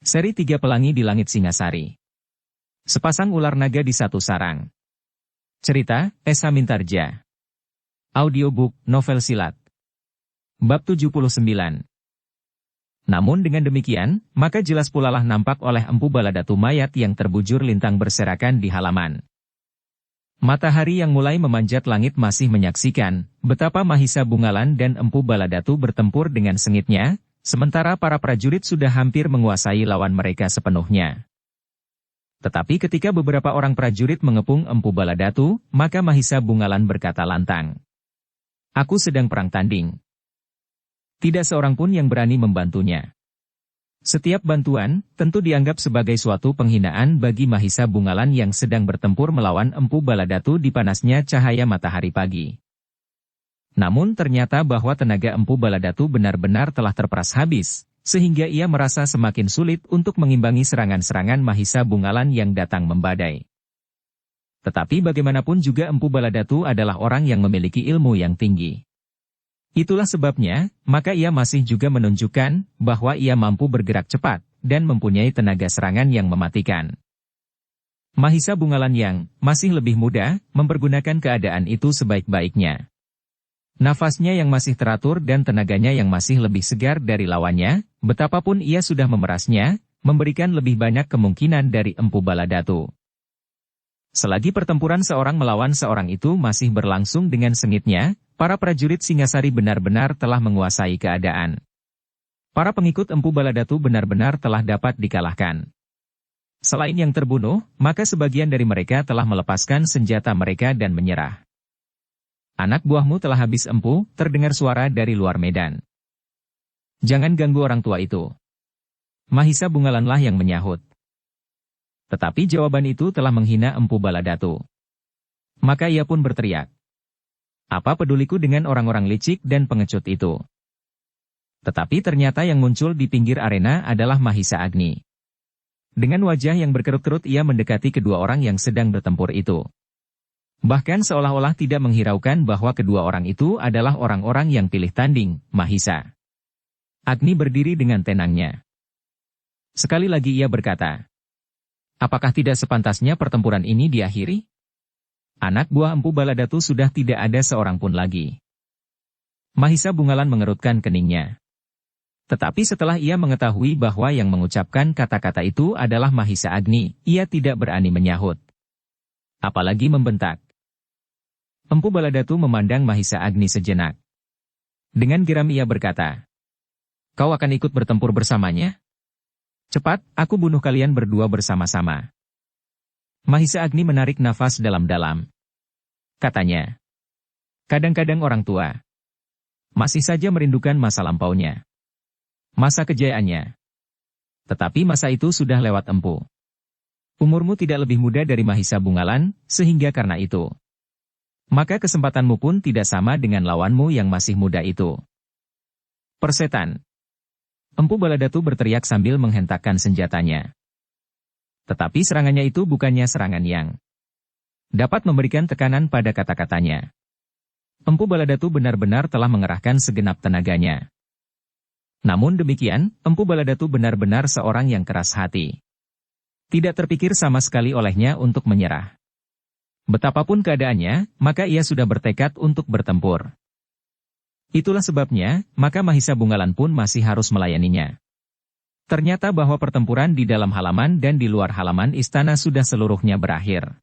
Seri 3 Pelangi di Langit Singasari. Sepasang ular naga di satu sarang. Cerita, Esa Mintarja. Audiobook, novel silat. Bab 79. Namun dengan demikian, maka jelas pulalah nampak oleh Empu Baladatu mayat yang terbujur lintang berserakan di halaman. Matahari yang mulai memanjat langit masih menyaksikan betapa Mahisa Bungalan dan Empu Baladatu bertempur dengan sengitnya, sementara para prajurit sudah hampir menguasai lawan mereka sepenuhnya. Tetapi ketika beberapa orang prajurit mengepung Empu Baladatu, maka Mahisa Bungalan berkata lantang, "Aku sedang perang tanding." Tidak seorang pun yang berani membantunya. Setiap bantuan tentu dianggap sebagai suatu penghinaan bagi Mahisa Bungalan yang sedang bertempur melawan Empu Baladatu di panasnya cahaya matahari pagi. Namun ternyata bahwa tenaga Empu Baladatu benar-benar telah terperas habis, sehingga ia merasa semakin sulit untuk mengimbangi serangan-serangan Mahisa Bungalan yang datang membadai. Tetapi bagaimanapun juga Empu Baladatu adalah orang yang memiliki ilmu yang tinggi. Itulah sebabnya, maka ia masih juga menunjukkan bahwa ia mampu bergerak cepat dan mempunyai tenaga serangan yang mematikan. Mahisa Bungalan yang masih lebih muda mempergunakan keadaan itu sebaik-baiknya. Nafasnya yang masih teratur dan tenaganya yang masih lebih segar dari lawannya, betapapun ia sudah memerasnya, memberikan lebih banyak kemungkinan dari Empu Baladatu. Selagi pertempuran seorang melawan seorang itu masih berlangsung dengan sengitnya, para prajurit Singasari benar-benar telah menguasai keadaan. Para pengikut Empu Baladatu benar-benar telah dapat dikalahkan. Selain yang terbunuh, maka sebagian dari mereka telah melepaskan senjata mereka dan menyerah. "Anak buahmu telah habis empu," terdengar suara dari luar medan. "Jangan ganggu orang tua itu." Mahisa Bungalanlah yang menyahut. Tetapi jawaban itu telah menghina Empu Baladatu. Maka ia pun berteriak, "Apa peduliku dengan orang-orang licik dan pengecut itu?" Tetapi ternyata yang muncul di pinggir arena adalah Mahisa Agni. Dengan wajah yang berkerut-kerut ia mendekati kedua orang yang sedang bertempur itu. Bahkan seolah-olah tidak menghiraukan bahwa kedua orang itu adalah orang-orang yang pilih tanding, Mahisa. Agni berdiri dengan tenangnya. Sekali lagi ia berkata, "Apakah tidak sepantasnya pertempuran ini diakhiri? Anak buah Empu Baladatu sudah tidak ada seorang pun lagi." Mahisa Bungalan mengerutkan keningnya. Tetapi setelah ia mengetahui bahwa yang mengucapkan kata-kata itu adalah Mahisa Agni, ia tidak berani menyahut. Apalagi membentak. Empu Baladatu memandang Mahisa Agni sejenak. Dengan geram ia berkata, "Kau akan ikut bertempur bersamanya? Cepat, aku bunuh kalian berdua bersama-sama." Mahisa Agni menarik nafas dalam-dalam. Katanya, "Kadang-kadang orang tua masih saja merindukan masa lampaunya, masa kejayaannya. Tetapi masa itu sudah lewat empu. Umurmu tidak lebih muda dari Mahisa Bungalan, sehingga karena itu, maka kesempatanmu pun tidak sama dengan lawanmu yang masih muda itu." "Persetan!" Empu Baladatu berteriak sambil menghentakkan senjatanya. Tetapi serangannya itu bukannya serangan yang dapat memberikan tekanan pada kata-katanya. Empu Baladatu benar-benar telah mengerahkan segenap tenaganya. Namun demikian, Empu Baladatu benar-benar seorang yang keras hati. Tidak terpikir sama sekali olehnya untuk menyerah. Betapapun keadaannya, maka ia sudah bertekad untuk bertempur. Itulah sebabnya, maka Mahisa Bungalan pun masih harus melayaninya. Ternyata bahwa pertempuran di dalam halaman dan di luar halaman istana sudah seluruhnya berakhir.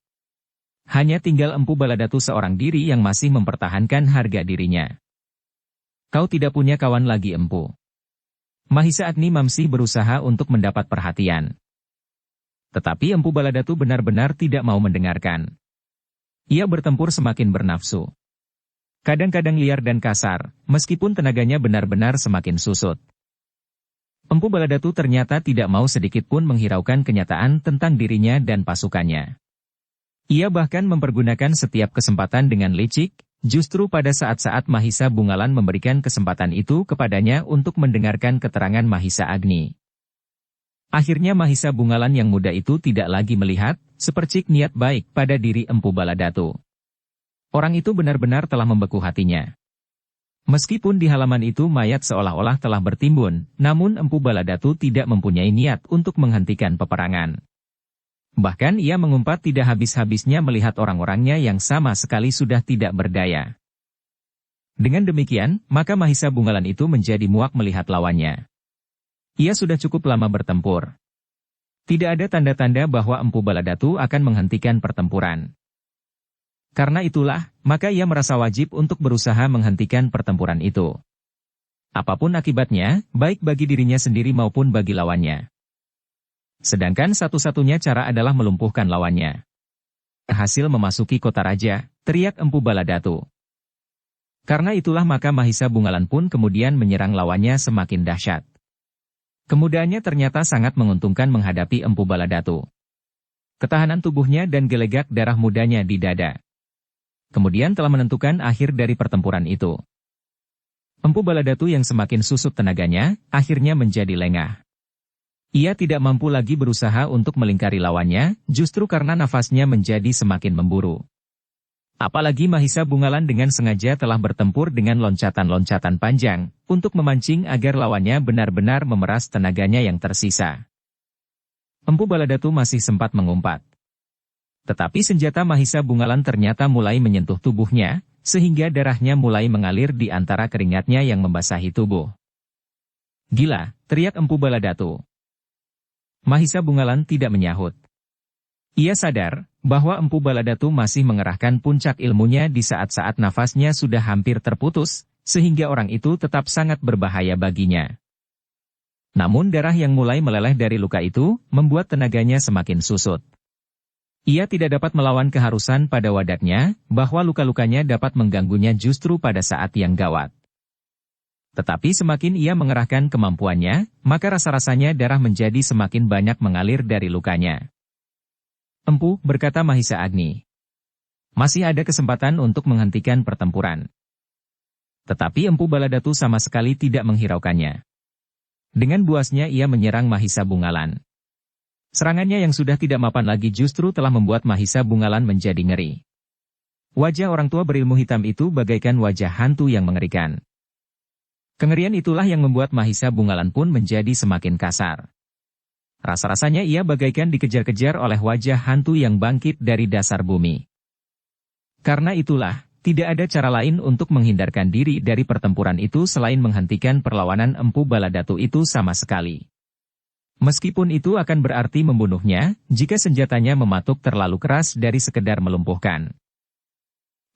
Hanya tinggal Empu Baladatu seorang diri yang masih mempertahankan harga dirinya. "Kau tidak punya kawan lagi, Empu." Mahisa Agni masih berusaha untuk mendapat perhatian. Tetapi Empu Baladatu benar-benar tidak mau mendengarkan. Ia bertempur semakin bernafsu. Kadang-kadang liar dan kasar, meskipun tenaganya benar-benar semakin susut. Empu Baladatu ternyata tidak mau sedikit pun menghiraukan kenyataan tentang dirinya dan pasukannya. Ia bahkan mempergunakan setiap kesempatan dengan licik, justru pada saat-saat Mahisa Bungalan memberikan kesempatan itu kepadanya untuk mendengarkan keterangan Mahisa Agni. Akhirnya Mahisa Bungalan yang muda itu tidak lagi melihat sepercik niat baik pada diri Empu Baladatu. Orang itu benar-benar telah membeku hatinya. Meskipun di halaman itu mayat seolah-olah telah bertimbun, namun Empu Baladatu tidak mempunyai niat untuk menghentikan peperangan. Bahkan ia mengumpat tidak habis-habisnya melihat orang-orangnya yang sama sekali sudah tidak berdaya. Dengan demikian, maka Mahisa Bungalan itu menjadi muak melihat lawannya. Ia sudah cukup lama bertempur. Tidak ada tanda-tanda bahwa Empu Baladatu akan menghentikan pertempuran. Karena itulah, maka ia merasa wajib untuk berusaha menghentikan pertempuran itu. Apapun akibatnya, baik bagi dirinya sendiri maupun bagi lawannya. Sedangkan satu-satunya cara adalah melumpuhkan lawannya. Hasil memasuki kota raja, teriak Empu Baladatu. Karena itulah maka Mahisa Bungalan pun kemudian menyerang lawannya semakin dahsyat. Kemudahannya ternyata sangat menguntungkan menghadapi Empu Baladatu. Ketahanan tubuhnya dan gelegak darah mudanya di dada. Kemudian telah menentukan akhir dari pertempuran itu. Empu Baladatu yang semakin susut tenaganya, akhirnya menjadi lengah. Ia tidak mampu lagi berusaha untuk melingkari lawannya, justru karena nafasnya menjadi semakin memburu. Apalagi Mahisa Bungalan dengan sengaja telah bertempur dengan loncatan-loncatan panjang, untuk memancing agar lawannya benar-benar memeras tenaganya yang tersisa. Empu Baladatu masih sempat mengumpat. Tetapi senjata Mahisa Bungalan ternyata mulai menyentuh tubuhnya, sehingga darahnya mulai mengalir di antara keringatnya yang membasahi tubuh. Gila, teriak Empu Baladatu. Mahisa Bungalan tidak menyahut. Ia sadar bahwa Empu Baladatu masih mengerahkan puncak ilmunya di saat-saat nafasnya sudah hampir terputus, sehingga orang itu tetap sangat berbahaya baginya. Namun darah yang mulai meleleh dari luka itu, membuat tenaganya semakin susut. Ia tidak dapat melawan keharusan pada wadaknya, bahwa luka-lukanya dapat mengganggunya justru pada saat yang gawat. Tetapi semakin ia mengerahkan kemampuannya, maka rasa-rasanya darah menjadi semakin banyak mengalir dari lukanya. Empu, berkata Mahisa Agni. Masih ada kesempatan untuk menghentikan pertempuran. Tetapi Empu Baladatu sama sekali tidak menghiraukannya. Dengan buasnya ia menyerang Mahisa Bungalan. Serangannya yang sudah tidak mapan lagi justru telah membuat Mahisa Bungalan menjadi ngeri. Wajah orang tua berilmu hitam itu bagaikan wajah hantu yang mengerikan. Kengerian itulah yang membuat Mahisa Bungalan pun menjadi semakin kasar. Rasa-rasanya ia bagaikan dikejar-kejar oleh wajah hantu yang bangkit dari dasar bumi. Karena itulah, tidak ada cara lain untuk menghindarkan diri dari pertempuran itu selain menghentikan perlawanan Empu Baladatu itu sama sekali. Meskipun itu akan berarti membunuhnya, jika senjatanya mematuk terlalu keras dari sekedar melumpuhkan.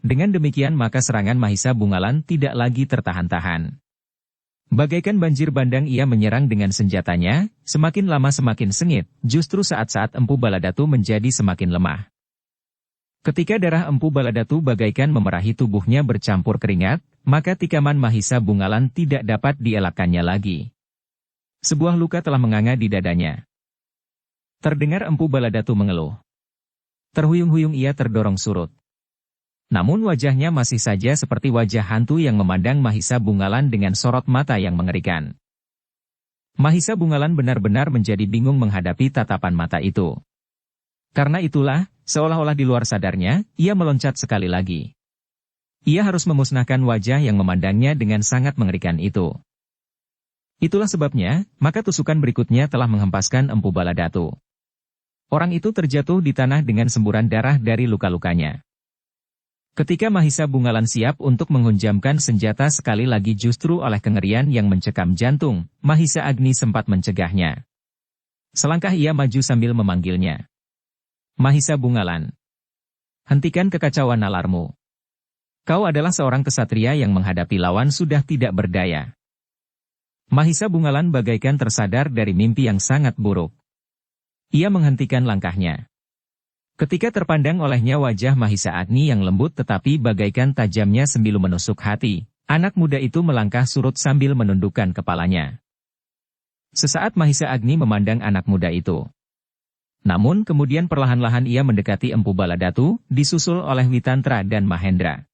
Dengan demikian maka serangan Mahisa Bungalan tidak lagi tertahan-tahan. Bagaikan banjir bandang ia menyerang dengan senjatanya, semakin lama semakin sengit, justru saat-saat Empu Baladatu menjadi semakin lemah. Ketika darah Empu Baladatu bagaikan memerahi tubuhnya bercampur keringat, maka tikaman Mahisa Bungalan tidak dapat dielakkannya lagi. Sebuah luka telah menganga di dadanya. Terdengar Empu Baladatu mengeluh. Terhuyung-huyung ia terdorong surut. Namun wajahnya masih saja seperti wajah hantu yang memandang Mahisa Bungalan dengan sorot mata yang mengerikan. Mahisa Bungalan benar-benar menjadi bingung menghadapi tatapan mata itu. Karena itulah, seolah-olah di luar sadarnya, ia meloncat sekali lagi. Ia harus memusnahkan wajah yang memandangnya dengan sangat mengerikan itu. Itulah sebabnya, maka tusukan berikutnya telah menghempaskan Empu Baladatu. Orang itu terjatuh di tanah dengan semburan darah dari luka-lukanya. Ketika Mahisa Bungalan siap untuk menghunjamkan senjata sekali lagi justru oleh kengerian yang mencekam jantung, Mahisa Agni sempat mencegahnya. Selangkah ia maju sambil memanggilnya. Mahisa Bungalan. Hentikan kekacauan nalarmu. Kau adalah seorang kesatria yang menghadapi lawan sudah tidak berdaya. Mahisa Bungalan bagaikan tersadar dari mimpi yang sangat buruk. Ia menghentikan langkahnya. Ketika terpandang olehnya wajah Mahisa Agni yang lembut tetapi bagaikan tajamnya sembilu menusuk hati, anak muda itu melangkah surut sambil menundukkan kepalanya. Sesaat Mahisa Agni memandang anak muda itu. Namun kemudian perlahan-lahan ia mendekati Empu Baladatu, disusul oleh Witantra dan Mahendra.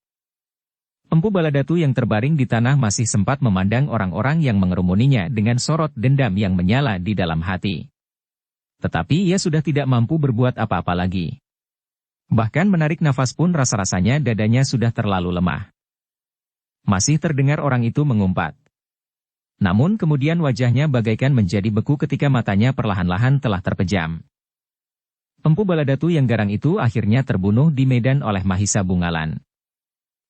Empu Baladatu yang terbaring di tanah masih sempat memandang orang-orang yang mengerumuninya dengan sorot dendam yang menyala di dalam hati. Tetapi ia sudah tidak mampu berbuat apa-apa lagi. Bahkan menarik nafas pun rasa-rasanya dadanya sudah terlalu lemah. Masih terdengar orang itu mengumpat. Namun kemudian wajahnya bagaikan menjadi beku ketika matanya perlahan-lahan telah terpejam. Empu Baladatu yang garang itu akhirnya terbunuh di medan oleh Mahisa Bungalan.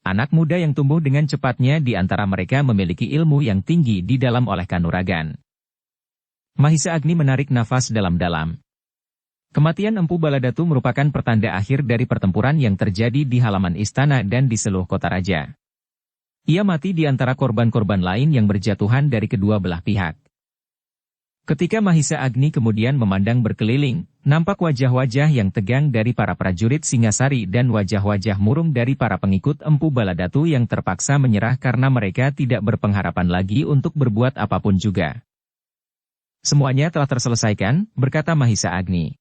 Anak muda yang tumbuh dengan cepatnya di antara mereka memiliki ilmu yang tinggi di dalam oleh kanuragan. Mahisa Agni menarik nafas dalam-dalam. Kematian Empu Baladatu merupakan pertanda akhir dari pertempuran yang terjadi di halaman istana dan di seluruh kota raja. Ia mati di antara korban-korban lain yang berjatuhan dari kedua belah pihak. Ketika Mahisa Agni kemudian memandang berkeliling, nampak wajah-wajah yang tegang dari para prajurit Singasari dan wajah-wajah murung dari para pengikut Empu Baladatu yang terpaksa menyerah karena mereka tidak berpengharapan lagi untuk berbuat apapun juga. Semuanya telah terselesaikan, berkata Mahisa Agni.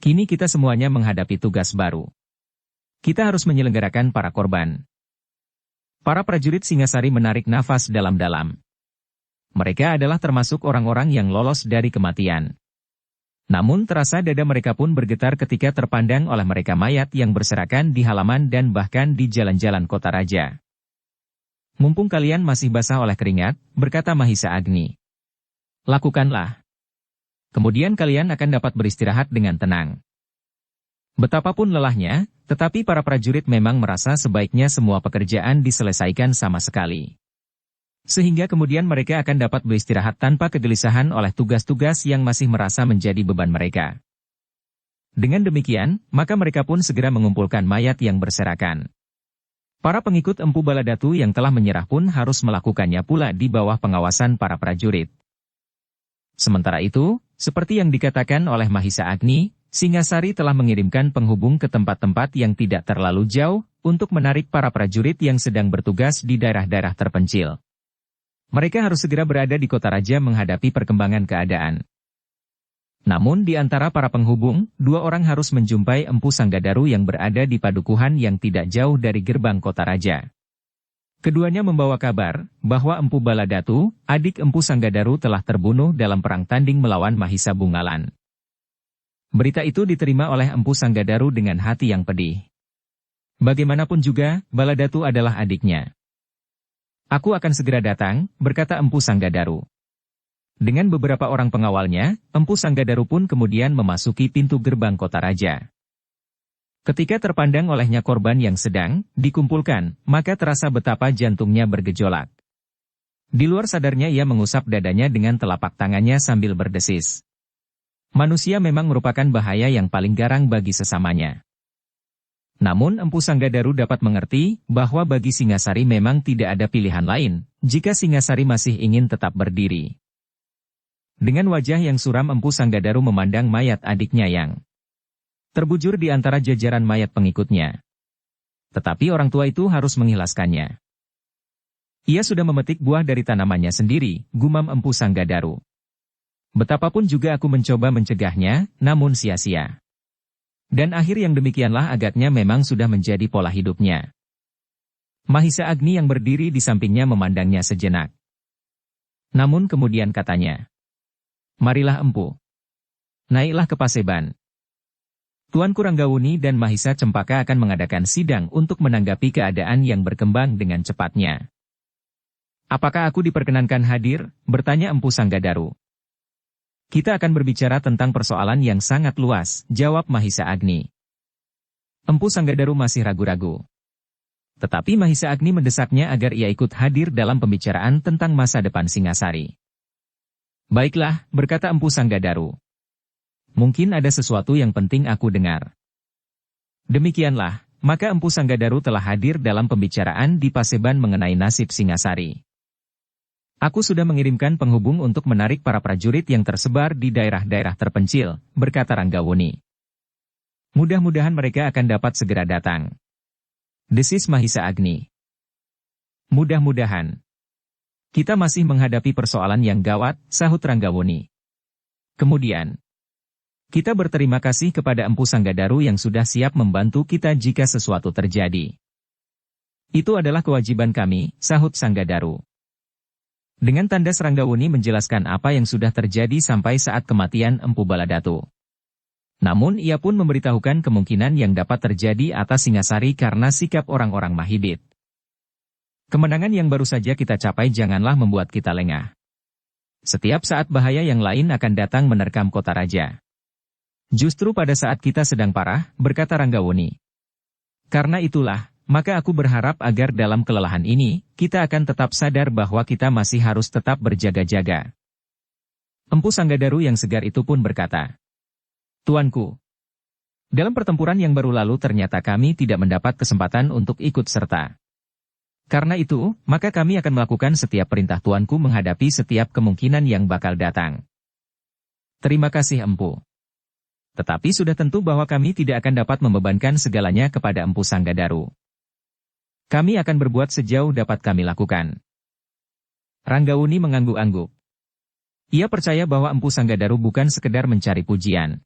Kini kita semuanya menghadapi tugas baru. Kita harus menyelenggarakan para korban. Para prajurit Singasari menarik nafas dalam-dalam. Mereka adalah termasuk orang-orang yang lolos dari kematian. Namun terasa dada mereka pun bergetar ketika terpandang oleh mereka mayat yang berserakan di halaman dan bahkan di jalan-jalan kota raja. Mumpung kalian masih basah oleh keringat, berkata Mahisa Agni. Lakukanlah. Kemudian kalian akan dapat beristirahat dengan tenang. Betapapun lelahnya, tetapi para prajurit memang merasa sebaiknya semua pekerjaan diselesaikan sama sekali. Sehingga kemudian mereka akan dapat beristirahat tanpa kegelisahan oleh tugas-tugas yang masih merasa menjadi beban mereka. Dengan demikian, maka mereka pun segera mengumpulkan mayat yang berserakan. Para pengikut Empu Baladatu yang telah menyerah pun harus melakukannya pula di bawah pengawasan para prajurit. Sementara itu, seperti yang dikatakan oleh Mahisa Agni, Singasari telah mengirimkan penghubung ke tempat-tempat yang tidak terlalu jauh, untuk menarik para prajurit yang sedang bertugas di daerah-daerah terpencil. Mereka harus segera berada di kota raja menghadapi perkembangan keadaan. Namun di antara para penghubung, 2 orang harus menjumpai Empu Sanggadaru yang berada di padukuhan yang tidak jauh dari gerbang kota raja. Keduanya membawa kabar, bahwa Empu Baladatu, adik Empu Sanggadaru telah terbunuh dalam perang tanding melawan Mahisa Bungalan. Berita itu diterima oleh Empu Sanggadaru dengan hati yang pedih. Bagaimanapun juga, Baladatu adalah adiknya. Aku akan segera datang, berkata Empu Sanggadaru. Dengan beberapa orang pengawalnya, Empu Sanggadaru pun kemudian memasuki pintu gerbang kota raja. Ketika terpandang olehnya korban yang sedang dikumpulkan, maka terasa betapa jantungnya bergejolak. Di luar sadarnya ia mengusap dadanya dengan telapak tangannya sambil berdesis. Manusia memang merupakan bahaya yang paling garang bagi sesamanya. Namun Empu Sanggadaru dapat mengerti bahwa bagi Singasari memang tidak ada pilihan lain, jika Singasari masih ingin tetap berdiri. Dengan wajah yang suram Empu Sanggadaru memandang mayat adiknya yang terbujur di antara jajaran mayat pengikutnya. Tetapi orang tua itu harus mengikhlaskannya. Ia sudah memetik buah dari tanamannya sendiri, gumam Empu Sanggadaru. Betapapun juga aku mencoba mencegahnya, namun sia-sia. Dan akhir yang demikianlah agaknya memang sudah menjadi pola hidupnya. Mahisa Agni yang berdiri di sampingnya memandangnya sejenak. Namun kemudian katanya, marilah Empu. Naiklah ke Paseban. Tuanku Ranggawuni dan Mahisa Cempaka akan mengadakan sidang untuk menanggapi keadaan yang berkembang dengan cepatnya. Apakah aku diperkenankan hadir? Bertanya Empu Sanggadaru. Kita akan berbicara tentang persoalan yang sangat luas, jawab Mahisa Agni. Empu Sanggadaru masih ragu-ragu. Tetapi Mahisa Agni mendesaknya agar ia ikut hadir dalam pembicaraan tentang masa depan Singasari. Baiklah, berkata Empu Sanggadaru. Mungkin ada sesuatu yang penting aku dengar. Demikianlah, maka Empu Sanggadaru telah hadir dalam pembicaraan di Paseban mengenai nasib Singasari. Aku sudah mengirimkan penghubung untuk menarik para prajurit yang tersebar di daerah-daerah terpencil, berkata Ranggawuni. Mudah-mudahan mereka akan dapat segera datang. Desis Mahisa Agni. Mudah-mudahan. Kita masih menghadapi persoalan yang gawat, sahut Ranggawuni. Kemudian, kita berterima kasih kepada Empu Sanggadaru yang sudah siap membantu kita jika sesuatu terjadi. Itu adalah kewajiban kami, sahut Sanggadaru. Dengan tandas Ranggawuni menjelaskan apa yang sudah terjadi sampai saat kematian Empu Baladatu. Namun ia pun memberitahukan kemungkinan yang dapat terjadi atas Singasari karena sikap orang-orang Mahibit. Kemenangan yang baru saja kita capai janganlah membuat kita lengah. Setiap saat bahaya yang lain akan datang menerkam kota raja. Justru pada saat kita sedang parah, berkata Ranggawuni. Karena itulah, maka aku berharap agar dalam kelelahan ini, kita akan tetap sadar bahwa kita masih harus tetap berjaga-jaga. Empu Sanggadaru yang segar itu pun berkata, Tuanku, dalam pertempuran yang baru lalu ternyata kami tidak mendapat kesempatan untuk ikut serta. Karena itu, maka kami akan melakukan setiap perintah tuanku menghadapi setiap kemungkinan yang bakal datang. Terima kasih Empu. Tetapi sudah tentu bahwa kami tidak akan dapat membebankan segalanya kepada Empu Sanggadaru. Kami akan berbuat sejauh dapat kami lakukan. Ranggawuni mengangguk-angguk. Ia percaya bahwa Empu Sanggadaru bukan sekedar mencari pujian.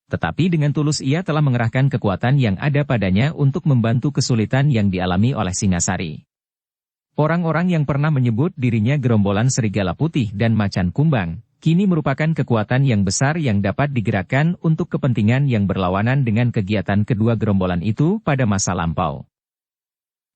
Tetapi dengan tulus ia telah mengerahkan kekuatan yang ada padanya untuk membantu kesulitan yang dialami oleh Singasari. Orang-orang yang pernah menyebut dirinya gerombolan serigala putih dan macan kumbang, kini merupakan kekuatan yang besar yang dapat digerakkan untuk kepentingan yang berlawanan dengan kegiatan kedua gerombolan itu pada masa lampau.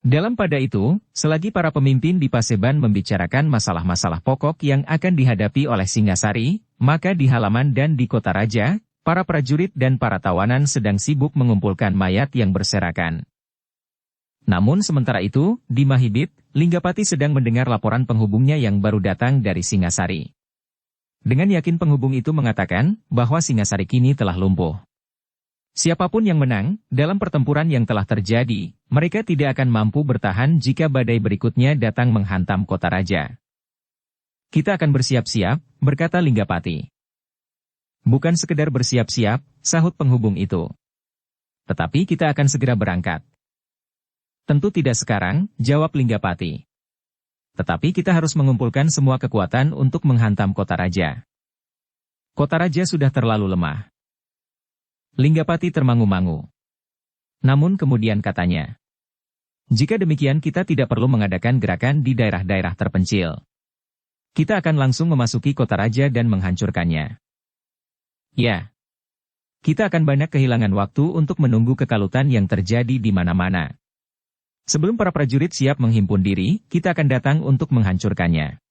Dalam pada itu, selagi para pemimpin di Paseban membicarakan masalah-masalah pokok yang akan dihadapi oleh Singasari, maka di halaman dan di kota raja, para prajurit dan para tawanan sedang sibuk mengumpulkan mayat yang berserakan. Namun sementara itu, di Mahibit, Linggapati sedang mendengar laporan penghubungnya yang baru datang dari Singasari. Dengan yakin penghubung itu mengatakan bahwa Singasari kini telah lumpuh. Siapapun yang menang, dalam pertempuran yang telah terjadi, mereka tidak akan mampu bertahan jika badai berikutnya datang menghantam kota raja. Kita akan bersiap-siap, berkata Linggapati. Bukan sekedar bersiap-siap, sahut penghubung itu. Tetapi kita akan segera berangkat. Tentu tidak sekarang, jawab Linggapati. Tetapi kita harus mengumpulkan semua kekuatan untuk menghantam kota raja. Kota raja sudah terlalu lemah. Linggapati termangu-mangu. Namun kemudian katanya, jika demikian kita tidak perlu mengadakan gerakan di daerah-daerah terpencil. Kita akan langsung memasuki kota raja dan menghancurkannya. Ya, kita akan banyak kehilangan waktu untuk menunggu kekalutan yang terjadi di mana-mana. Sebelum para prajurit siap menghimpun diri, kita akan datang untuk menghancurkannya.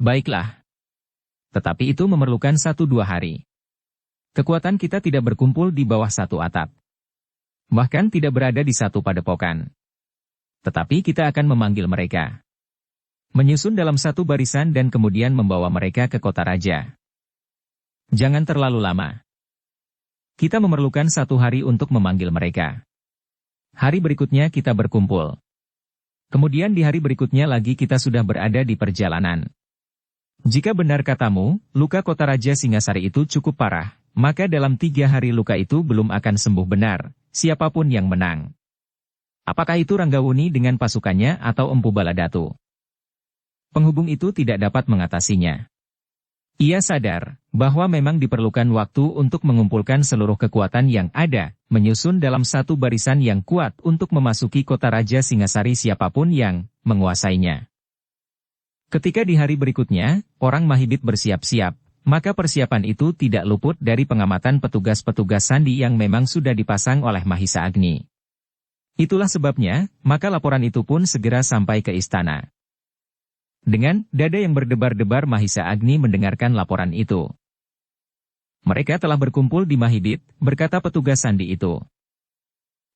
Baiklah. Tetapi itu memerlukan 1-2 hari. Kekuatan kita tidak berkumpul di bawah satu atap. Bahkan tidak berada di satu padepokan. Tetapi kita akan memanggil mereka. Menyusun dalam satu barisan dan kemudian membawa mereka ke kota raja. Jangan terlalu lama. Kita memerlukan 1 hari untuk memanggil mereka. Hari berikutnya kita berkumpul. Kemudian di hari berikutnya lagi kita sudah berada di perjalanan. Jika benar katamu, luka kota raja Singasari itu cukup parah, maka dalam 3 hari luka itu belum akan sembuh benar, siapapun yang menang. Apakah itu Ranggawuni dengan pasukannya atau Empu Baladatu? Penghubung itu tidak dapat mengatasinya. Ia sadar bahwa memang diperlukan waktu untuk mengumpulkan seluruh kekuatan yang ada, menyusun dalam satu barisan yang kuat untuk memasuki kota raja Singasari siapapun yang menguasainya. Ketika di hari berikutnya, orang Mahibit bersiap-siap, maka persiapan itu tidak luput dari pengamatan petugas-petugas sandi yang memang sudah dipasang oleh Mahisa Agni. Itulah sebabnya, maka laporan itu pun segera sampai ke istana. Dengan dada yang berdebar-debar Mahisa Agni mendengarkan laporan itu. Mereka telah berkumpul di Mahibit, berkata petugas sandi itu.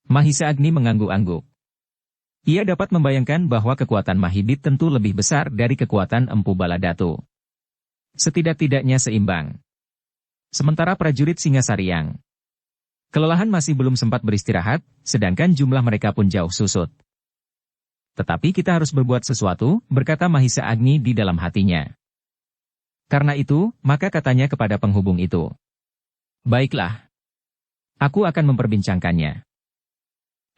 Mahisa Agni mengangguk-angguk. Ia dapat membayangkan bahwa kekuatan Mahibit tentu lebih besar dari kekuatan Empu Baladatu. Setidak-tidaknya seimbang. Sementara prajurit Singasari yang kelelahan masih belum sempat beristirahat, sedangkan jumlah mereka pun jauh susut. Tetapi kita harus berbuat sesuatu, berkata Mahisa Agni di dalam hatinya. Karena itu, maka katanya kepada penghubung itu. Baiklah. Aku akan memperbincangkannya.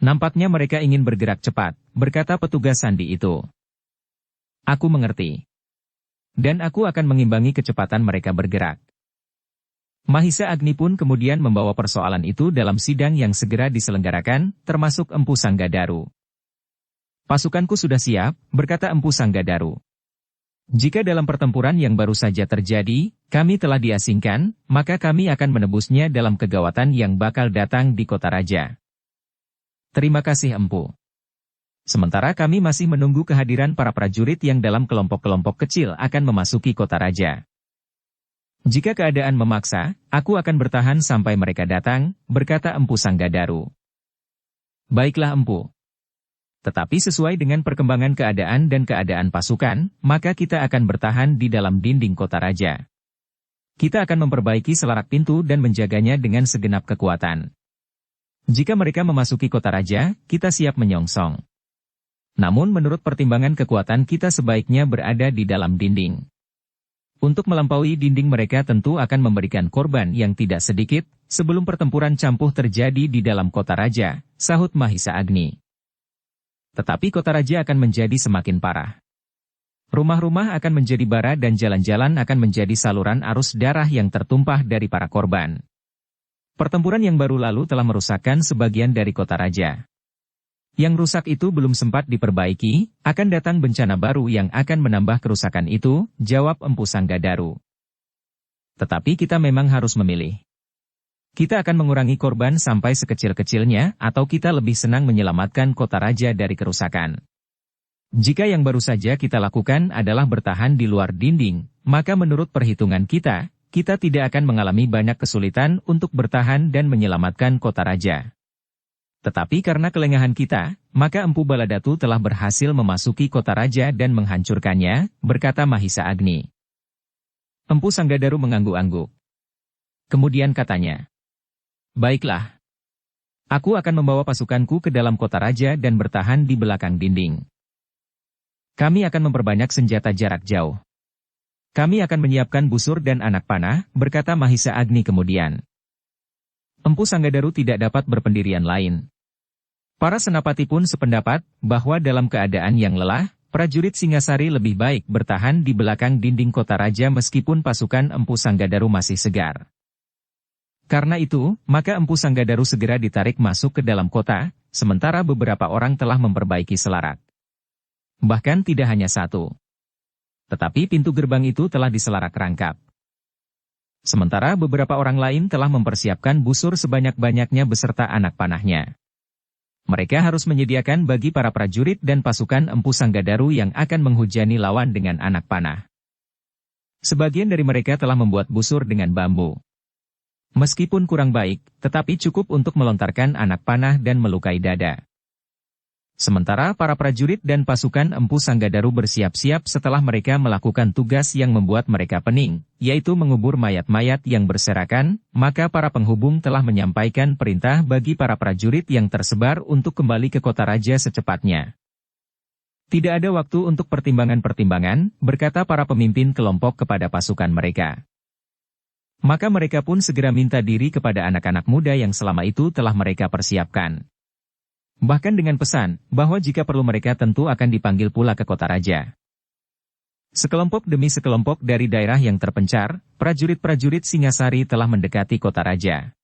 Nampaknya mereka ingin bergerak cepat, berkata petugas sandi itu. Aku mengerti. Dan aku akan mengimbangi kecepatan mereka bergerak. Mahisa Agni pun kemudian membawa persoalan itu dalam sidang yang segera diselenggarakan, termasuk Empu Sanggadaru. Pasukanku sudah siap, berkata Empu Sanggadaru. Jika dalam pertempuran yang baru saja terjadi, kami telah diasingkan, maka kami akan menebusnya dalam kegawatan yang bakal datang di kota raja. Terima kasih Empu. Sementara kami masih menunggu kehadiran para prajurit yang dalam kelompok-kelompok kecil akan memasuki kota raja. Jika keadaan memaksa, aku akan bertahan sampai mereka datang, berkata Empu Sanggadaru. Baiklah Empu. Tetapi sesuai dengan perkembangan keadaan dan keadaan pasukan, maka kita akan bertahan di dalam dinding kota raja. Kita akan memperbaiki selarak pintu dan menjaganya dengan segenap kekuatan. Jika mereka memasuki kota raja, kita siap menyongsong. Namun menurut pertimbangan kekuatan kita sebaiknya berada di dalam dinding. Untuk melampaui dinding mereka tentu akan memberikan korban yang tidak sedikit, sebelum pertempuran campuh terjadi di dalam kota raja, sahut Mahisa Agni. Tetapi kota raja akan menjadi semakin parah. Rumah-rumah akan menjadi bara dan jalan-jalan akan menjadi saluran arus darah yang tertumpah dari para korban. Pertempuran yang baru lalu telah merusakkan sebagian dari kota raja. Yang rusak itu belum sempat diperbaiki, akan datang bencana baru yang akan menambah kerusakan itu, jawab Empu Sanggadaru. Tetapi kita memang harus memilih. Kita akan mengurangi korban sampai sekecil-kecilnya, atau kita lebih senang menyelamatkan kota raja dari kerusakan. Jika yang baru saja kita lakukan adalah bertahan di luar dinding, maka menurut perhitungan kita tidak akan mengalami banyak kesulitan untuk bertahan dan menyelamatkan kota raja. Tetapi karena kelengahan kita, maka Empu Baladatu telah berhasil memasuki kota raja dan menghancurkannya, berkata Mahisa Agni. Empu Sanggadaru mengangguk-angguk. Kemudian katanya, baiklah. Aku akan membawa pasukanku ke dalam kota raja dan bertahan di belakang dinding. Kami akan memperbanyak senjata jarak jauh. Kami akan menyiapkan busur dan anak panah, berkata Mahisa Agni kemudian. Empu Sanggadaru tidak dapat berpendirian lain. Para senapati pun sependapat bahwa dalam keadaan yang lelah, prajurit Singasari lebih baik bertahan di belakang dinding kota raja meskipun pasukan Empu Sanggadaru masih segar. Karena itu, maka Empu Sanggadaru segera ditarik masuk ke dalam kota, sementara beberapa orang telah memperbaiki selarak. Bahkan tidak hanya satu. Tetapi pintu gerbang itu telah diselarak rangkap. Sementara beberapa orang lain telah mempersiapkan busur sebanyak-banyaknya beserta anak panahnya. Mereka harus menyediakan bagi para prajurit dan pasukan Empu Sanggadaru yang akan menghujani lawan dengan anak panah. Sebagian dari mereka telah membuat busur dengan bambu. Meskipun kurang baik, tetapi cukup untuk melontarkan anak panah dan melukai dada. Sementara para prajurit dan pasukan Empu Sanggadaru bersiap-siap setelah mereka melakukan tugas yang membuat mereka pening, yaitu mengubur mayat-mayat yang berserakan, maka para penghubung telah menyampaikan perintah bagi para prajurit yang tersebar untuk kembali ke kota raja secepatnya. Tidak ada waktu untuk pertimbangan-pertimbangan, berkata para pemimpin kelompok kepada pasukan mereka. Maka mereka pun segera minta diri kepada anak-anak muda yang selama itu telah mereka persiapkan. Bahkan dengan pesan, bahwa jika perlu mereka tentu akan dipanggil pula ke kota raja. Sekelompok demi sekelompok dari daerah yang terpencar, prajurit-prajurit Singasari telah mendekati kota raja.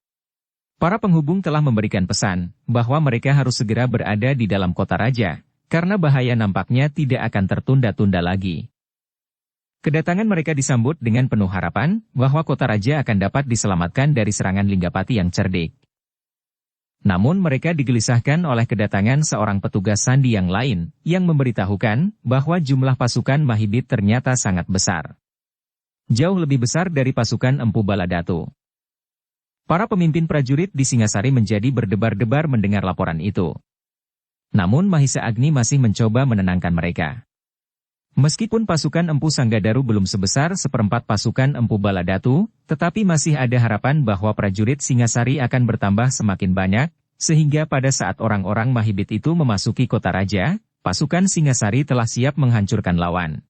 Para penghubung telah memberikan pesan, bahwa mereka harus segera berada di dalam kota raja, karena bahaya nampaknya tidak akan tertunda-tunda lagi. Kedatangan mereka disambut dengan penuh harapan, bahwa kota raja akan dapat diselamatkan dari serangan Linggapati yang cerdik. Namun mereka digelisahkan oleh kedatangan seorang petugas sandi yang lain, yang memberitahukan, bahwa jumlah pasukan Mahibit ternyata sangat besar. Jauh lebih besar dari pasukan Empu Baladatu. Para pemimpin prajurit di Singasari menjadi berdebar-debar mendengar laporan itu. Namun Mahisa Agni masih mencoba menenangkan mereka. Meskipun pasukan Empu Sanggadaru belum sebesar seperempat pasukan Empu Baladatu, tetapi masih ada harapan bahwa prajurit Singasari akan bertambah semakin banyak, sehingga pada saat orang-orang Mahibit itu memasuki kota raja, pasukan Singasari telah siap menghancurkan lawan.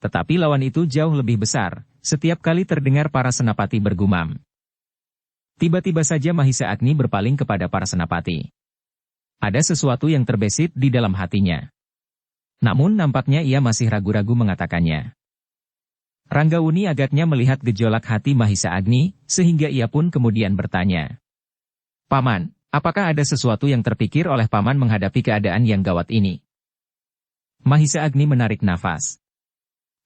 Tetapi lawan itu jauh lebih besar, setiap kali terdengar para senapati bergumam. Tiba-tiba saja Mahisa Agni berpaling kepada para senapati. Ada sesuatu yang terbesit di dalam hatinya. Namun nampaknya ia masih ragu-ragu mengatakannya. Ranggawuni agaknya melihat gejolak hati Mahisa Agni, sehingga ia pun kemudian bertanya. Paman, apakah ada sesuatu yang terpikir oleh Paman menghadapi keadaan yang gawat ini? Mahisa Agni menarik nafas.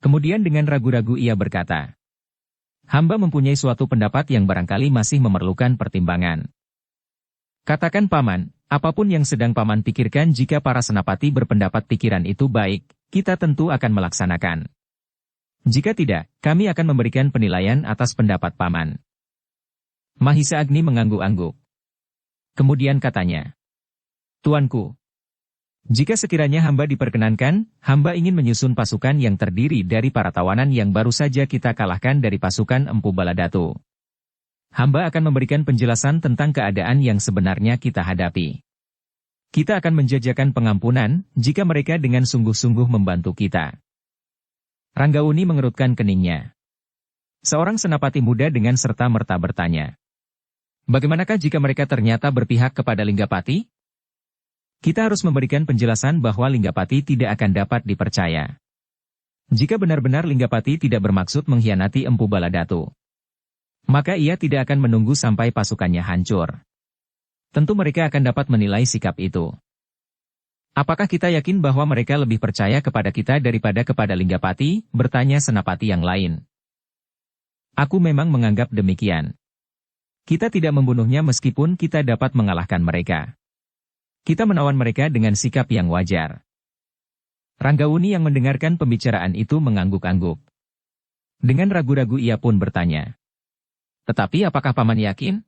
Kemudian dengan ragu-ragu ia berkata. Hamba mempunyai suatu pendapat yang barangkali masih memerlukan pertimbangan. Katakan Paman, apapun yang sedang Paman pikirkan jika para senapati berpendapat pikiran itu baik, kita tentu akan melaksanakan. Jika tidak, kami akan memberikan penilaian atas pendapat Paman. Mahisa Agni mengangguk-angguk. Kemudian katanya, Tuanku, jika sekiranya hamba diperkenankan, hamba ingin menyusun pasukan yang terdiri dari para tawanan yang baru saja kita kalahkan dari pasukan Empu Baladatu. Hamba akan memberikan penjelasan tentang keadaan yang sebenarnya kita hadapi. Kita akan menjajakan pengampunan jika mereka dengan sungguh-sungguh membantu kita. Ranggauni mengerutkan keningnya. Seorang senapati muda dengan serta-merta bertanya, bagaimanakah jika mereka ternyata berpihak kepada Linggapati? Kita harus memberikan penjelasan bahwa Linggapati tidak akan dapat dipercaya. Jika benar-benar Linggapati tidak bermaksud mengkhianati Empu Baladatu, maka ia tidak akan menunggu sampai pasukannya hancur. Tentu mereka akan dapat menilai sikap itu. Apakah kita yakin bahwa mereka lebih percaya kepada kita daripada kepada Linggapati? Bertanya senapati yang lain. Aku memang menganggap demikian. Kita tidak membunuhnya meskipun kita dapat mengalahkan mereka. Kita menawan mereka dengan sikap yang wajar. Ranggauni yang mendengarkan pembicaraan itu mengangguk-angguk. Dengan ragu-ragu ia pun bertanya, tetapi apakah Paman yakin?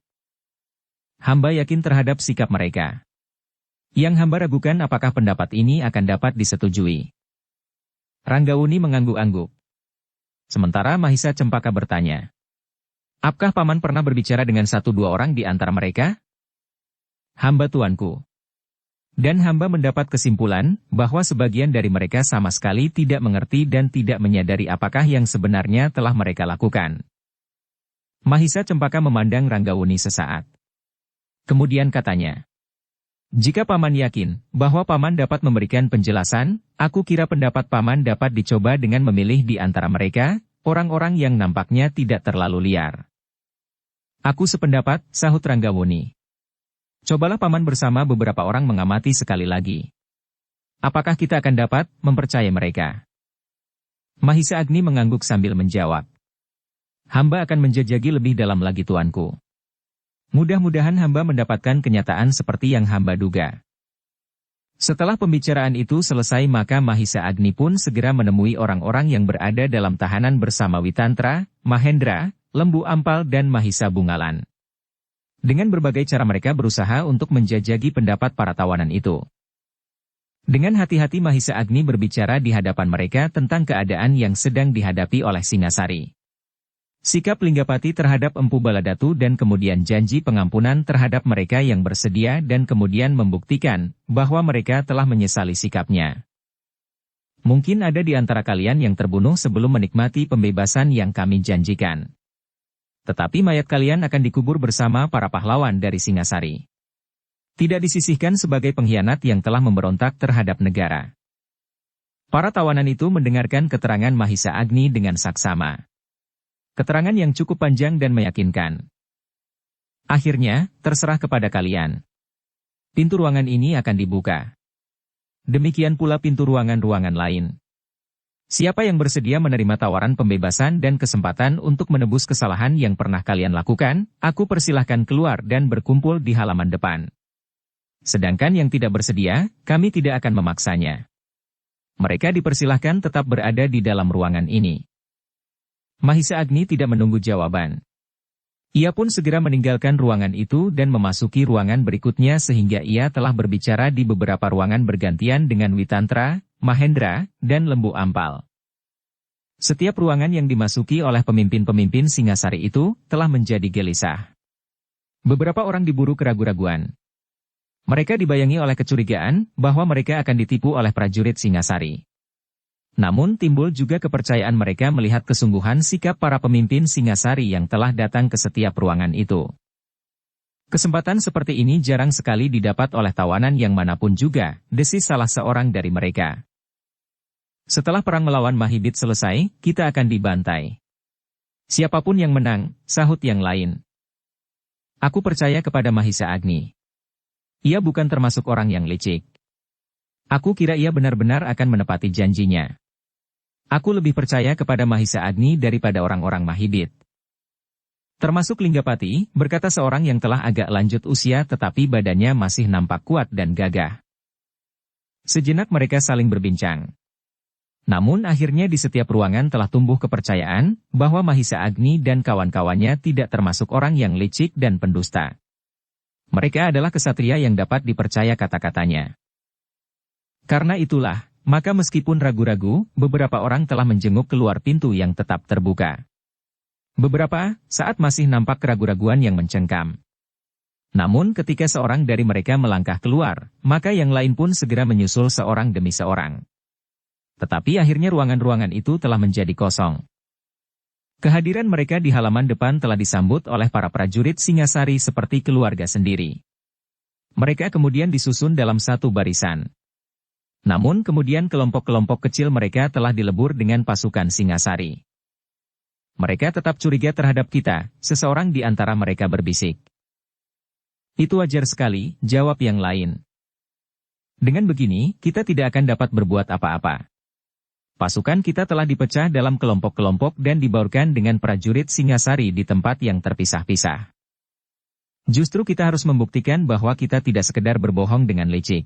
Hamba yakin terhadap sikap mereka. Yang hamba ragukan apakah pendapat ini akan dapat disetujui. Ranggauni mengangguk-angguk. Sementara Mahisa Cempaka bertanya, apakah Paman pernah berbicara dengan 1-2 orang di antara mereka? Hamba tuanku. Dan hamba mendapat kesimpulan bahwa sebagian dari mereka sama sekali tidak mengerti dan tidak menyadari apakah yang sebenarnya telah mereka lakukan. Mahisa Cempaka memandang Ranggauni sesaat. Kemudian katanya, jika Paman yakin bahwa Paman dapat memberikan penjelasan, aku kira pendapat Paman dapat dicoba dengan memilih di antara mereka, orang-orang yang nampaknya tidak terlalu liar. Aku sependapat, sahut Ranggauni. Cobalah Paman bersama beberapa orang mengamati sekali lagi. Apakah kita akan dapat mempercayai mereka? Mahisa Agni mengangguk sambil menjawab. Hamba akan menjajaki lebih dalam lagi tuanku. Mudah-mudahan hamba mendapatkan kenyataan seperti yang hamba duga. Setelah pembicaraan itu selesai maka Mahisa Agni pun segera menemui orang-orang yang berada dalam tahanan bersama Witantra, Mahendra, Lembu Ampal dan Mahisa Bungalan. Dengan berbagai cara mereka berusaha untuk menjajaki pendapat para tawanan itu. Dengan hati-hati Mahisa Agni berbicara di hadapan mereka tentang keadaan yang sedang dihadapi oleh Singasari. Sikap Linggapati terhadap Empu Baladatu dan kemudian janji pengampunan terhadap mereka yang bersedia dan kemudian membuktikan bahwa mereka telah menyesali sikapnya. Mungkin ada di antara kalian yang terbunuh sebelum menikmati pembebasan yang kami janjikan. Tetapi mayat kalian akan dikubur bersama para pahlawan dari Singasari. Tidak disisihkan sebagai pengkhianat yang telah memberontak terhadap negara. Para tawanan itu mendengarkan keterangan Mahisa Agni dengan saksama. Keterangan yang cukup panjang dan meyakinkan. Akhirnya, terserah kepada kalian. Pintu ruangan ini akan dibuka. Demikian pula pintu ruangan-ruangan lain. Siapa yang bersedia menerima tawaran pembebasan dan kesempatan untuk menebus kesalahan yang pernah kalian lakukan, aku persilahkan keluar dan berkumpul di halaman depan. Sedangkan yang tidak bersedia, kami tidak akan memaksanya. Mereka dipersilahkan tetap berada di dalam ruangan ini. Mahisa Agni tidak menunggu jawaban. Ia pun segera meninggalkan ruangan itu dan memasuki ruangan berikutnya sehingga ia telah berbicara di beberapa ruangan bergantian dengan Witantra, Mahendra, dan Lembu Ampal. Setiap ruangan yang dimasuki oleh pemimpin-pemimpin Singasari itu telah menjadi gelisah. Beberapa orang diburu keraguan-raguan. Mereka dibayangi oleh kecurigaan bahwa mereka akan ditipu oleh prajurit Singasari. Namun timbul juga kepercayaan mereka melihat kesungguhan sikap para pemimpin Singasari yang telah datang ke setiap ruangan itu. Kesempatan seperti ini jarang sekali didapat oleh tawanan yang manapun juga, desis salah seorang dari mereka. Setelah perang melawan Mahibit selesai, kita akan dibantai. Siapapun yang menang, sahut yang lain. Aku percaya kepada Mahisa Agni. Ia bukan termasuk orang yang licik. Aku kira ia benar-benar akan menepati janjinya. Aku lebih percaya kepada Mahisa Agni daripada orang-orang Mahibit. Termasuk Linggapati, berkata seorang yang telah agak lanjut usia tetapi badannya masih nampak kuat dan gagah. Sejenak mereka saling berbincang. Namun akhirnya di setiap ruangan telah tumbuh kepercayaan bahwa Mahisa Agni dan kawan-kawannya tidak termasuk orang yang licik dan pendusta. Mereka adalah kesatria yang dapat dipercaya kata-katanya. Karena itulah, maka meskipun ragu-ragu, beberapa orang telah menjenguk keluar pintu yang tetap terbuka. Beberapa saat masih nampak keraguan-raguan yang mencengkam. Namun ketika seorang dari mereka melangkah keluar, maka yang lain pun segera menyusul seorang demi seorang. Tetapi akhirnya ruangan-ruangan itu telah menjadi kosong. Kehadiran mereka di halaman depan telah disambut oleh para prajurit Singasari seperti keluarga sendiri. Mereka kemudian disusun dalam satu barisan. Namun kemudian kelompok-kelompok kecil mereka telah dilebur dengan pasukan Singasari. Mereka tetap curiga terhadap kita, seseorang di antara mereka berbisik. Itu wajar sekali, jawab yang lain. Dengan begini, kita tidak akan dapat berbuat apa-apa. Pasukan kita telah dipecah dalam kelompok-kelompok dan dibaurkan dengan prajurit Singasari di tempat yang terpisah-pisah. Justru kita harus membuktikan bahwa kita tidak sekedar berbohong dengan licik.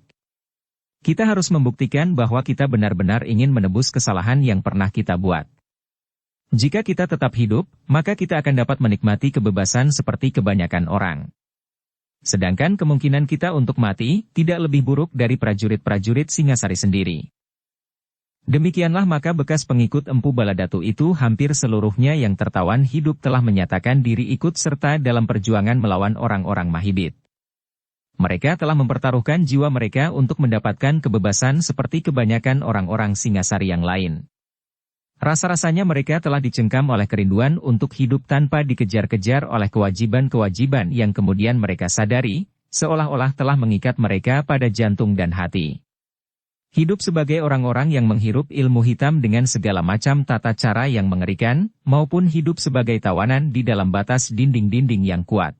Kita harus membuktikan bahwa kita benar-benar ingin menebus kesalahan yang pernah kita buat. Jika kita tetap hidup, maka kita akan dapat menikmati kebebasan seperti kebanyakan orang. Sedangkan kemungkinan kita untuk mati tidak lebih buruk dari prajurit-prajurit Singasari sendiri. Demikianlah maka bekas pengikut Empu Baladatu itu hampir seluruhnya yang tertawan hidup telah menyatakan diri ikut serta dalam perjuangan melawan orang-orang Mahibit. Mereka telah mempertaruhkan jiwa mereka untuk mendapatkan kebebasan seperti kebanyakan orang-orang Singasari yang lain. Rasa-rasanya mereka telah dicengkam oleh kerinduan untuk hidup tanpa dikejar-kejar oleh kewajiban-kewajiban yang kemudian mereka sadari, seolah-olah telah mengikat mereka pada jantung dan hati. Hidup sebagai orang-orang yang menghirup ilmu hitam dengan segala macam tata cara yang mengerikan, maupun hidup sebagai tawanan di dalam batas dinding-dinding yang kuat.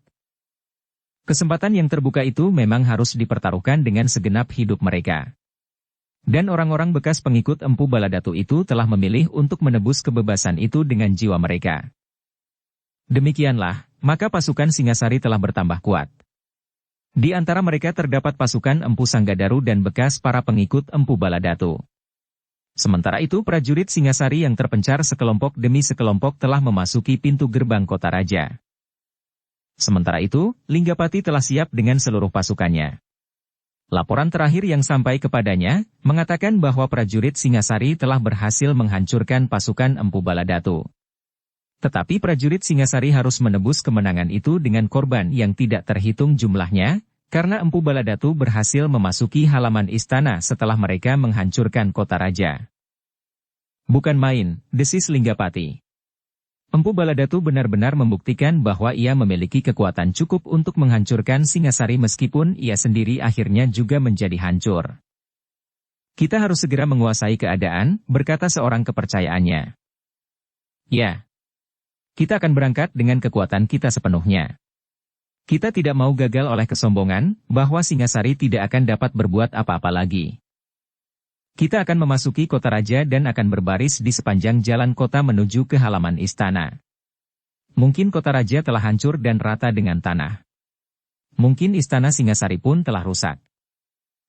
Kesempatan yang terbuka itu memang harus dipertaruhkan dengan segenap hidup mereka. Dan orang-orang bekas pengikut Empu Baladatu itu telah memilih untuk menebus kebebasan itu dengan jiwa mereka. Demikianlah, maka pasukan Singasari telah bertambah kuat. Di antara mereka terdapat pasukan Empu Sanggadaru dan bekas para pengikut Empu Baladatu. Sementara itu prajurit Singasari yang terpencar sekelompok demi sekelompok telah memasuki pintu gerbang kota raja. Sementara itu, Linggapati telah siap dengan seluruh pasukannya. Laporan terakhir yang sampai kepadanya, mengatakan bahwa prajurit Singasari telah berhasil menghancurkan pasukan Empu Baladatu. Tetapi prajurit Singasari harus menebus kemenangan itu dengan korban yang tidak terhitung jumlahnya, karena Empu Baladatu berhasil memasuki halaman istana setelah mereka menghancurkan kota raja. Bukan main, desis Linggapati. Empu Baladatu benar-benar membuktikan bahwa ia memiliki kekuatan cukup untuk menghancurkan Singasari meskipun ia sendiri akhirnya juga menjadi hancur. Kita harus segera menguasai keadaan, berkata seorang kepercayaannya. Ya. Kita akan berangkat dengan kekuatan kita sepenuhnya. Kita tidak mau gagal oleh kesombongan, bahwa Singasari tidak akan dapat berbuat apa-apa lagi. Kita akan memasuki kota raja dan akan berbaris di sepanjang jalan kota menuju ke halaman istana. Mungkin kota raja telah hancur dan rata dengan tanah. Mungkin istana Singasari pun telah rusak.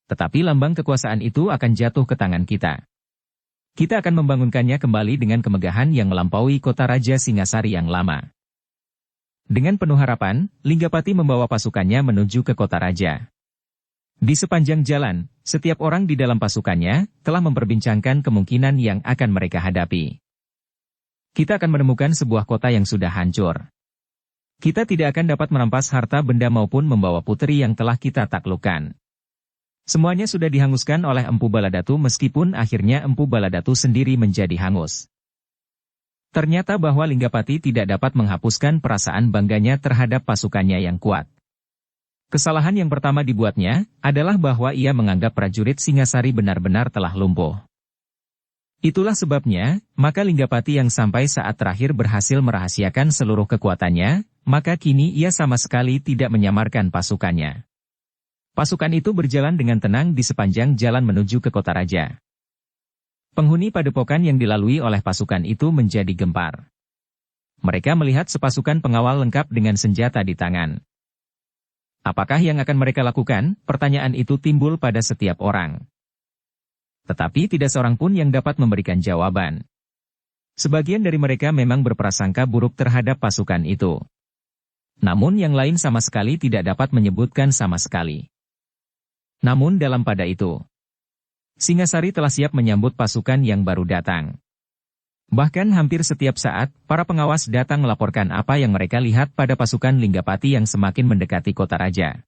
Tetapi lambang kekuasaan itu akan jatuh ke tangan kita. Kita akan membangunkannya kembali dengan kemegahan yang melampaui kota raja Singasari yang lama. Dengan penuh harapan, Linggapati membawa pasukannya menuju ke kota raja. Di sepanjang jalan, setiap orang di dalam pasukannya telah memperbincangkan kemungkinan yang akan mereka hadapi. Kita akan menemukan sebuah kota yang sudah hancur. Kita tidak akan dapat merampas harta benda maupun membawa putri yang telah kita taklukkan. Semuanya sudah dihanguskan oleh Empu Baladatu meskipun akhirnya Empu Baladatu sendiri menjadi hangus. Ternyata bahwa Linggapati tidak dapat menghapuskan perasaan bangganya terhadap pasukannya yang kuat. Kesalahan yang pertama dibuatnya adalah bahwa ia menganggap prajurit Singasari benar-benar telah lumpuh. Itulah sebabnya, maka Linggapati yang sampai saat terakhir berhasil merahasiakan seluruh kekuatannya, maka kini ia sama sekali tidak menyamarkan pasukannya. Pasukan itu berjalan dengan tenang di sepanjang jalan menuju ke kota raja. Penghuni padepokan yang dilalui oleh pasukan itu menjadi gempar. Mereka melihat sepasukan pengawal lengkap dengan senjata di tangan. Apakah yang akan mereka lakukan? Pertanyaan itu timbul pada setiap orang. Tetapi tidak seorang pun yang dapat memberikan jawaban. Sebagian dari mereka memang berprasangka buruk terhadap pasukan itu. Namun yang lain sama sekali tidak dapat menyebutkan sama sekali. Namun dalam pada itu, Singasari telah siap menyambut pasukan yang baru datang. Bahkan hampir setiap saat, para pengawas datang melaporkan apa yang mereka lihat pada pasukan Linggapati yang semakin mendekati kota raja.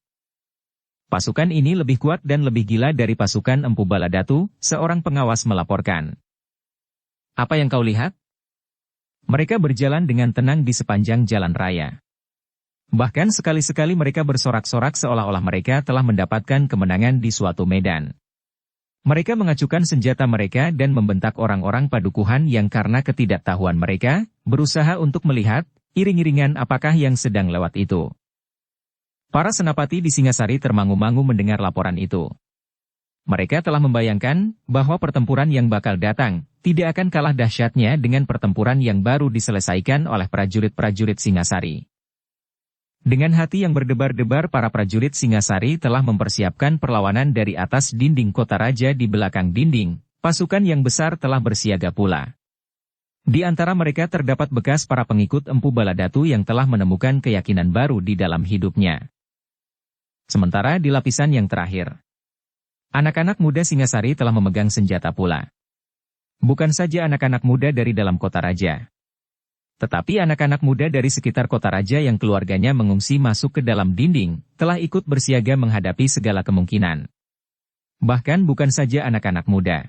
Pasukan ini lebih kuat dan lebih gila dari pasukan Empu Baladatu, seorang pengawas melaporkan. Apa yang kau lihat? Mereka berjalan dengan tenang di sepanjang jalan raya. Bahkan sekali-sekali mereka bersorak-sorak seolah-olah mereka telah mendapatkan kemenangan di suatu medan. Mereka mengacukan senjata mereka dan membentak orang-orang padukuhan yang karena ketidaktahuan mereka, berusaha untuk melihat, iring-iringan apakah yang sedang lewat itu. Para senapati di Singasari termangu-mangu mendengar laporan itu. Mereka telah membayangkan bahwa pertempuran yang bakal datang tidak akan kalah dahsyatnya dengan pertempuran yang baru diselesaikan oleh prajurit-prajurit Singasari. Dengan hati yang berdebar-debar, para prajurit Singasari telah mempersiapkan perlawanan dari atas dinding kota raja. Di belakang dinding, pasukan yang besar telah bersiaga pula. Di antara mereka terdapat bekas para pengikut Empu Baladatu yang telah menemukan keyakinan baru di dalam hidupnya. Sementara di lapisan yang terakhir, anak-anak muda Singasari telah memegang senjata pula. Bukan saja anak-anak muda dari dalam kota raja, tetapi anak-anak muda dari sekitar kota raja yang keluarganya mengungsi masuk ke dalam dinding, telah ikut bersiaga menghadapi segala kemungkinan. Bahkan bukan saja anak-anak muda,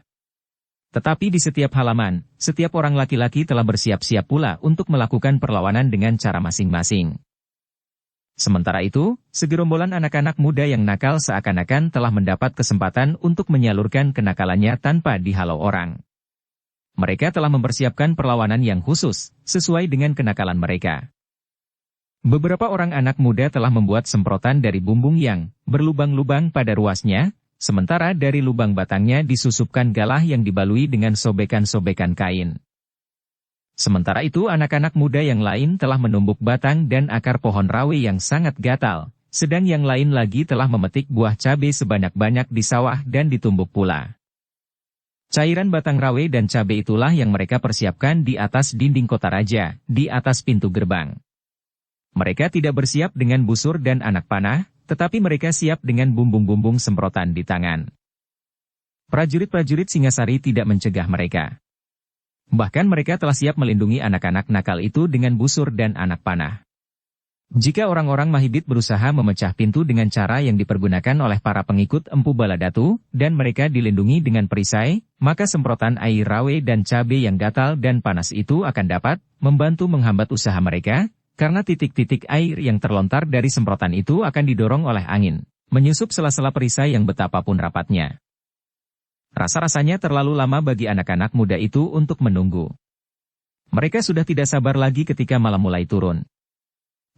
tetapi di setiap halaman, setiap orang laki-laki telah bersiap-siap pula untuk melakukan perlawanan dengan cara masing-masing. Sementara itu, segerombolan anak-anak muda yang nakal seakan-akan telah mendapat kesempatan untuk menyalurkan kenakalannya tanpa dihalau orang. Mereka telah mempersiapkan perlawanan yang khusus, sesuai dengan kenakalan mereka. Beberapa orang anak muda telah membuat semprotan dari bumbung yang berlubang-lubang pada ruasnya, sementara dari lubang batangnya disusupkan galah yang dibalui dengan sobekan-sobekan kain. Sementara itu anak-anak muda yang lain telah menumbuk batang dan akar pohon rawe yang sangat gatal, sedang yang lain lagi telah memetik buah cabai sebanyak-banyak di sawah dan ditumbuk pula. Cairan batang rawe dan cabai itulah yang mereka persiapkan di atas dinding kota raja, di atas pintu gerbang. Mereka tidak bersiap dengan busur dan anak panah, tetapi mereka siap dengan bumbung-bumbung semprotan di tangan. Prajurit-prajurit Singasari tidak mencegah mereka. Bahkan mereka telah siap melindungi anak-anak nakal itu dengan busur dan anak panah. Jika orang-orang Mahibit berusaha memecah pintu dengan cara yang dipergunakan oleh para pengikut Empu Baladatu, dan mereka dilindungi dengan perisai, maka semprotan air rawe dan cabai yang gatal dan panas itu akan dapat membantu menghambat usaha mereka, karena titik-titik air yang terlontar dari semprotan itu akan didorong oleh angin, menyusup sela-sela perisai yang betapapun rapatnya. Rasa-rasanya terlalu lama bagi anak-anak muda itu untuk menunggu. Mereka sudah tidak sabar lagi ketika malam mulai turun.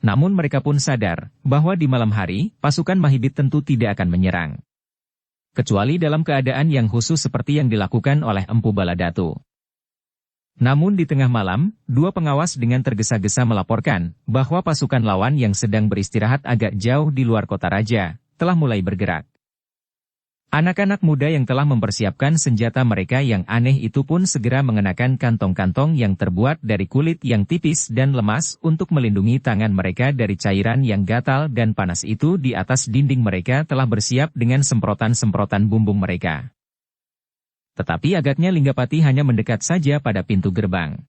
Namun mereka pun sadar bahwa di malam hari, pasukan Mahibit tentu tidak akan menyerang. Kecuali dalam keadaan yang khusus seperti yang dilakukan oleh Empu Baladatu. Namun di tengah malam, dua pengawas dengan tergesa-gesa melaporkan bahwa pasukan lawan yang sedang beristirahat agak jauh di luar kota raja, telah mulai bergerak. Anak-anak muda yang telah mempersiapkan senjata mereka yang aneh itu pun segera mengenakan kantong-kantong yang terbuat dari kulit yang tipis dan lemas untuk melindungi tangan mereka dari cairan yang gatal dan panas itu. Di atas dinding mereka telah bersiap dengan semprotan-semprotan bumbung mereka. Tetapi agaknya Linggapati hanya mendekat saja pada pintu gerbang.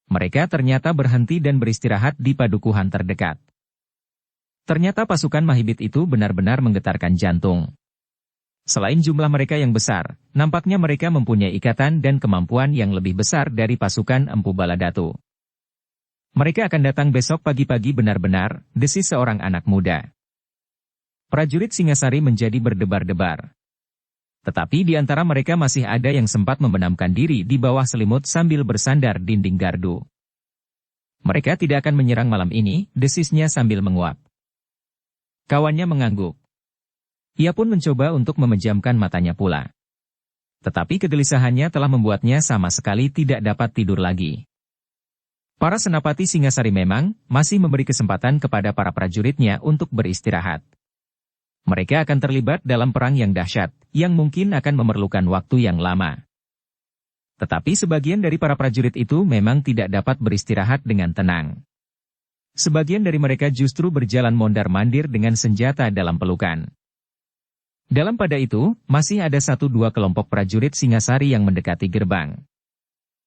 Mereka ternyata berhenti dan beristirahat di padukuhan terdekat. Ternyata pasukan Mahibit itu benar-benar menggetarkan jantung. Selain jumlah mereka yang besar, nampaknya mereka mempunyai ikatan dan kemampuan yang lebih besar dari pasukan Empu Baladatu. Mereka akan datang besok pagi-pagi benar-benar, desis seorang anak muda. Prajurit Singasari menjadi berdebar-debar. Tetapi di antara mereka masih ada yang sempat membenamkan diri di bawah selimut sambil bersandar dinding gardu. Mereka tidak akan menyerang malam ini, desisnya sambil menguap. Kawannya mengangguk. Ia pun mencoba untuk memejamkan matanya pula. Tetapi kegelisahannya telah membuatnya sama sekali tidak dapat tidur lagi. Para senapati Singasari memang masih memberi kesempatan kepada para prajuritnya untuk beristirahat. Mereka akan terlibat dalam perang yang dahsyat, yang mungkin akan memerlukan waktu yang lama. Tetapi sebagian dari para prajurit itu memang tidak dapat beristirahat dengan tenang. Sebagian dari mereka justru berjalan mondar-mandir dengan senjata dalam pelukan. Dalam pada itu, masih ada 1-2 kelompok prajurit Singasari yang mendekati gerbang.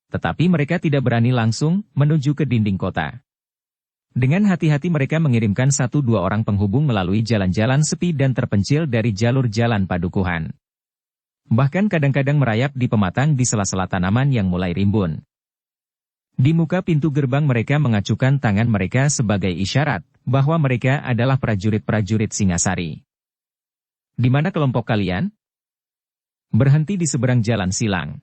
Tetapi mereka tidak berani langsung menuju ke dinding kota. Dengan hati-hati mereka mengirimkan 1-2 orang penghubung melalui jalan-jalan sepi dan terpencil dari jalur jalan padukuhan. Bahkan kadang-kadang merayap di pematang di sela-sela tanaman yang mulai rimbun. Di muka pintu gerbang mereka mengacukan tangan mereka sebagai isyarat bahwa mereka adalah prajurit-prajurit Singasari. Di mana kelompok kalian? Berhenti di seberang jalan silang.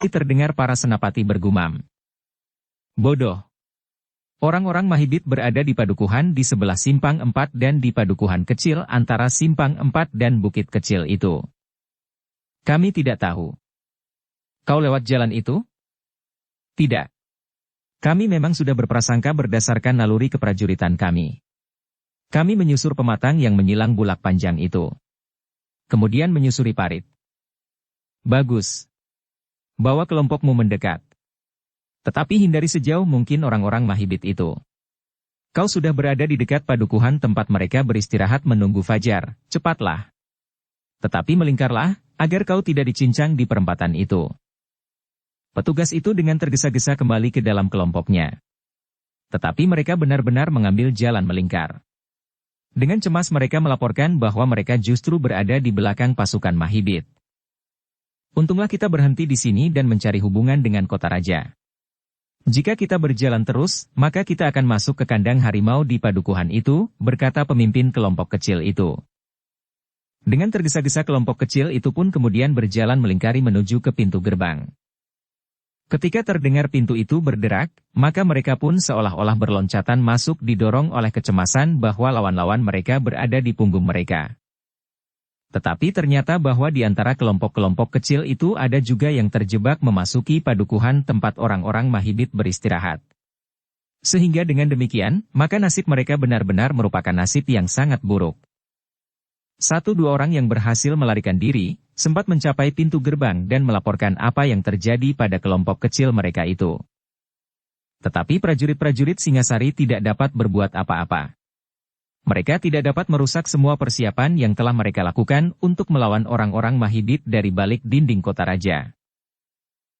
Terdengar para senapati bergumam. Bodoh. Orang-orang Mahibit berada di padukuhan di sebelah simpang 4 dan di padukuhan kecil antara simpang 4 dan bukit kecil itu. Kami tidak tahu. Kau lewat jalan itu? Tidak. Kami memang sudah berprasangka berdasarkan naluri keprajuritan kami. Kami menyusur pematang yang menyilang bulak panjang itu. Kemudian menyusuri parit. Bagus. Bawa kelompokmu mendekat. Tetapi hindari sejauh mungkin orang-orang Mahibit itu. Kau sudah berada di dekat padukuhan tempat mereka beristirahat menunggu fajar, cepatlah. Tetapi melingkarlah, agar kau tidak dicincang di perempatan itu. Petugas itu dengan tergesa-gesa kembali ke dalam kelompoknya. Tetapi mereka benar-benar mengambil jalan melingkar. Dengan cemas mereka melaporkan bahwa mereka justru berada di belakang pasukan Mahibit. Untunglah kita berhenti di sini dan mencari hubungan dengan kota raja. Jika kita berjalan terus, maka kita akan masuk ke kandang harimau di padukuhan itu, berkata pemimpin kelompok kecil itu. Dengan tergesa-gesa kelompok kecil itu pun kemudian berjalan melingkari menuju ke pintu gerbang. Ketika terdengar pintu itu berderak, maka mereka pun seolah-olah berloncatan masuk didorong oleh kecemasan bahwa lawan-lawan mereka berada di punggung mereka. Tetapi ternyata bahwa di antara kelompok-kelompok kecil itu ada juga yang terjebak memasuki padukuhan tempat orang-orang Mahibit beristirahat. Sehingga dengan demikian, maka nasib mereka benar-benar merupakan nasib yang sangat buruk. 1-2 orang yang berhasil melarikan diri, sempat mencapai pintu gerbang dan melaporkan apa yang terjadi pada kelompok kecil mereka itu. Tetapi prajurit-prajurit Singasari tidak dapat berbuat apa-apa. Mereka tidak dapat merusak semua persiapan yang telah mereka lakukan untuk melawan orang-orang Mahibit dari balik dinding kota raja.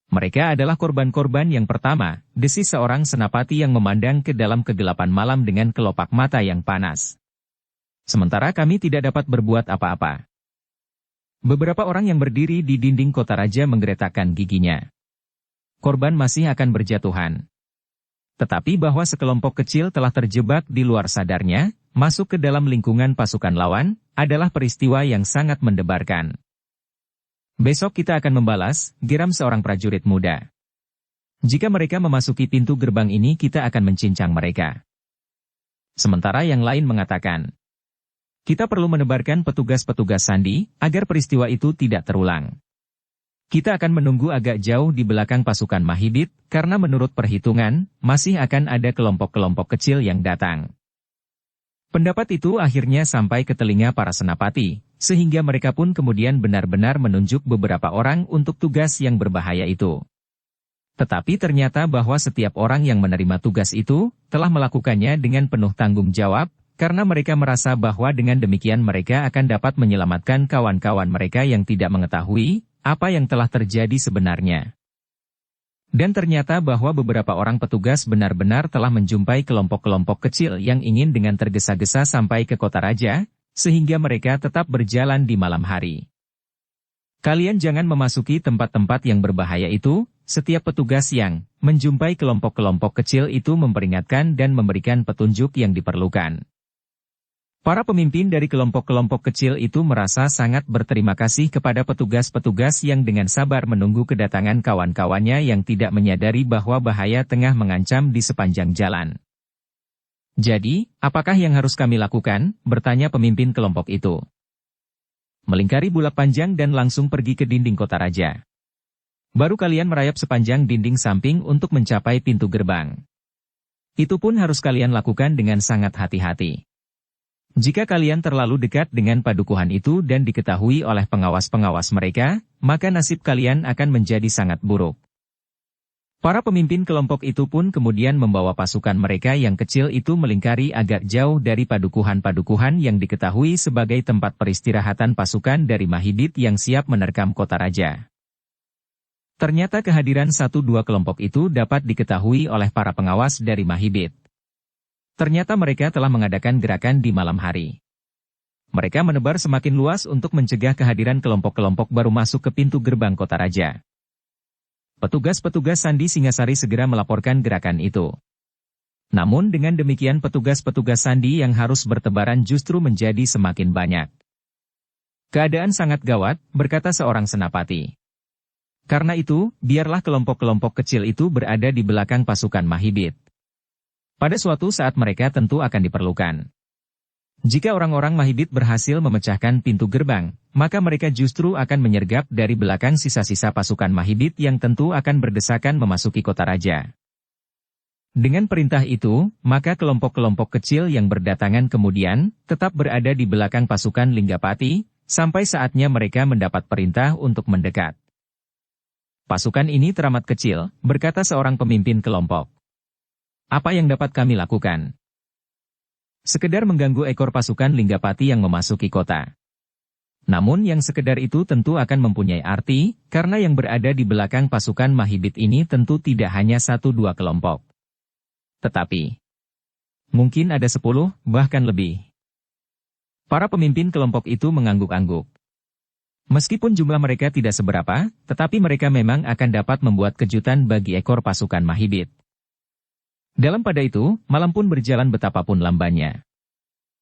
Mereka adalah korban-korban yang pertama, desis seorang senapati yang memandang ke dalam kegelapan malam dengan kelopak mata yang panas. Sementara kami tidak dapat berbuat apa-apa. Beberapa orang yang berdiri di dinding kota raja menggeretakkan giginya. Korban masih akan berjatuhan. Tetapi bahwa sekelompok kecil telah terjebak di luar sadarnya, masuk ke dalam lingkungan pasukan lawan, adalah peristiwa yang sangat mendebarkan. Besok kita akan membalas, geram seorang prajurit muda. Jika mereka memasuki pintu gerbang ini kita akan mencincang mereka. Sementara yang lain mengatakan, kita perlu menebarkan petugas-petugas sandi, agar peristiwa itu tidak terulang. Kita akan menunggu agak jauh di belakang pasukan Mahibit, karena menurut perhitungan, masih akan ada kelompok-kelompok kecil yang datang. Pendapat itu akhirnya sampai ke telinga para senapati, sehingga mereka pun kemudian benar-benar menunjuk beberapa orang untuk tugas yang berbahaya itu. Tetapi ternyata bahwa setiap orang yang menerima tugas itu, telah melakukannya dengan penuh tanggung jawab, karena mereka merasa bahwa dengan demikian mereka akan dapat menyelamatkan kawan-kawan mereka yang tidak mengetahui apa yang telah terjadi sebenarnya. Dan ternyata bahwa beberapa orang petugas benar-benar telah menjumpai kelompok-kelompok kecil yang ingin dengan tergesa-gesa sampai ke kota raja, sehingga mereka tetap berjalan di malam hari. Kalian jangan memasuki tempat-tempat yang berbahaya itu, setiap petugas yang menjumpai kelompok-kelompok kecil itu memperingatkan dan memberikan petunjuk yang diperlukan. Para pemimpin dari kelompok-kelompok kecil itu merasa sangat berterima kasih kepada petugas-petugas yang dengan sabar menunggu kedatangan kawan-kawannya yang tidak menyadari bahwa bahaya tengah mengancam di sepanjang jalan. Jadi, apakah yang harus kami lakukan? Bertanya pemimpin kelompok itu. Melingkari bulak panjang dan langsung pergi ke dinding kota raja. Baru kalian merayap sepanjang dinding samping untuk mencapai pintu gerbang. Itu pun harus kalian lakukan dengan sangat hati-hati. Jika kalian terlalu dekat dengan padukuhan itu dan diketahui oleh pengawas-pengawas mereka, maka nasib kalian akan menjadi sangat buruk. Para pemimpin kelompok itu pun kemudian membawa pasukan mereka yang kecil itu melingkari agak jauh dari padukuhan-padukuhan yang diketahui sebagai tempat peristirahatan pasukan dari Mahibit yang siap menerkam kota raja. Ternyata kehadiran 1-2 kelompok itu dapat diketahui oleh para pengawas dari Mahibit. Ternyata mereka telah mengadakan gerakan di malam hari. Mereka menebar semakin luas untuk mencegah kehadiran kelompok-kelompok baru masuk ke pintu gerbang kota raja. Petugas-petugas Sandi Singasari segera melaporkan gerakan itu. Namun dengan demikian petugas-petugas Sandi yang harus bertebaran justru menjadi semakin banyak. Keadaan sangat gawat, berkata seorang senapati. Karena itu, biarlah kelompok-kelompok kecil itu berada di belakang pasukan Mahibit. Pada suatu saat mereka tentu akan diperlukan. Jika orang-orang Mahibit berhasil memecahkan pintu gerbang, maka mereka justru akan menyergap dari belakang sisa-sisa pasukan Mahibit yang tentu akan berdesakan memasuki kota raja. Dengan perintah itu, maka kelompok-kelompok kecil yang berdatangan kemudian tetap berada di belakang pasukan Linggapati, sampai saatnya mereka mendapat perintah untuk mendekat. Pasukan ini teramat kecil, berkata seorang pemimpin kelompok. Apa yang dapat kami lakukan? Sekedar mengganggu ekor pasukan Linggapati yang memasuki kota. Namun yang sekedar itu tentu akan mempunyai arti, karena yang berada di belakang pasukan Mahibit ini tentu tidak hanya 1-2 kelompok. Tetapi, mungkin ada 10, bahkan lebih. Para pemimpin kelompok itu mengangguk-angguk. Meskipun jumlah mereka tidak seberapa, tetapi mereka memang akan dapat membuat kejutan bagi ekor pasukan Mahibit. Dalam pada itu, malam pun berjalan betapapun lambannya.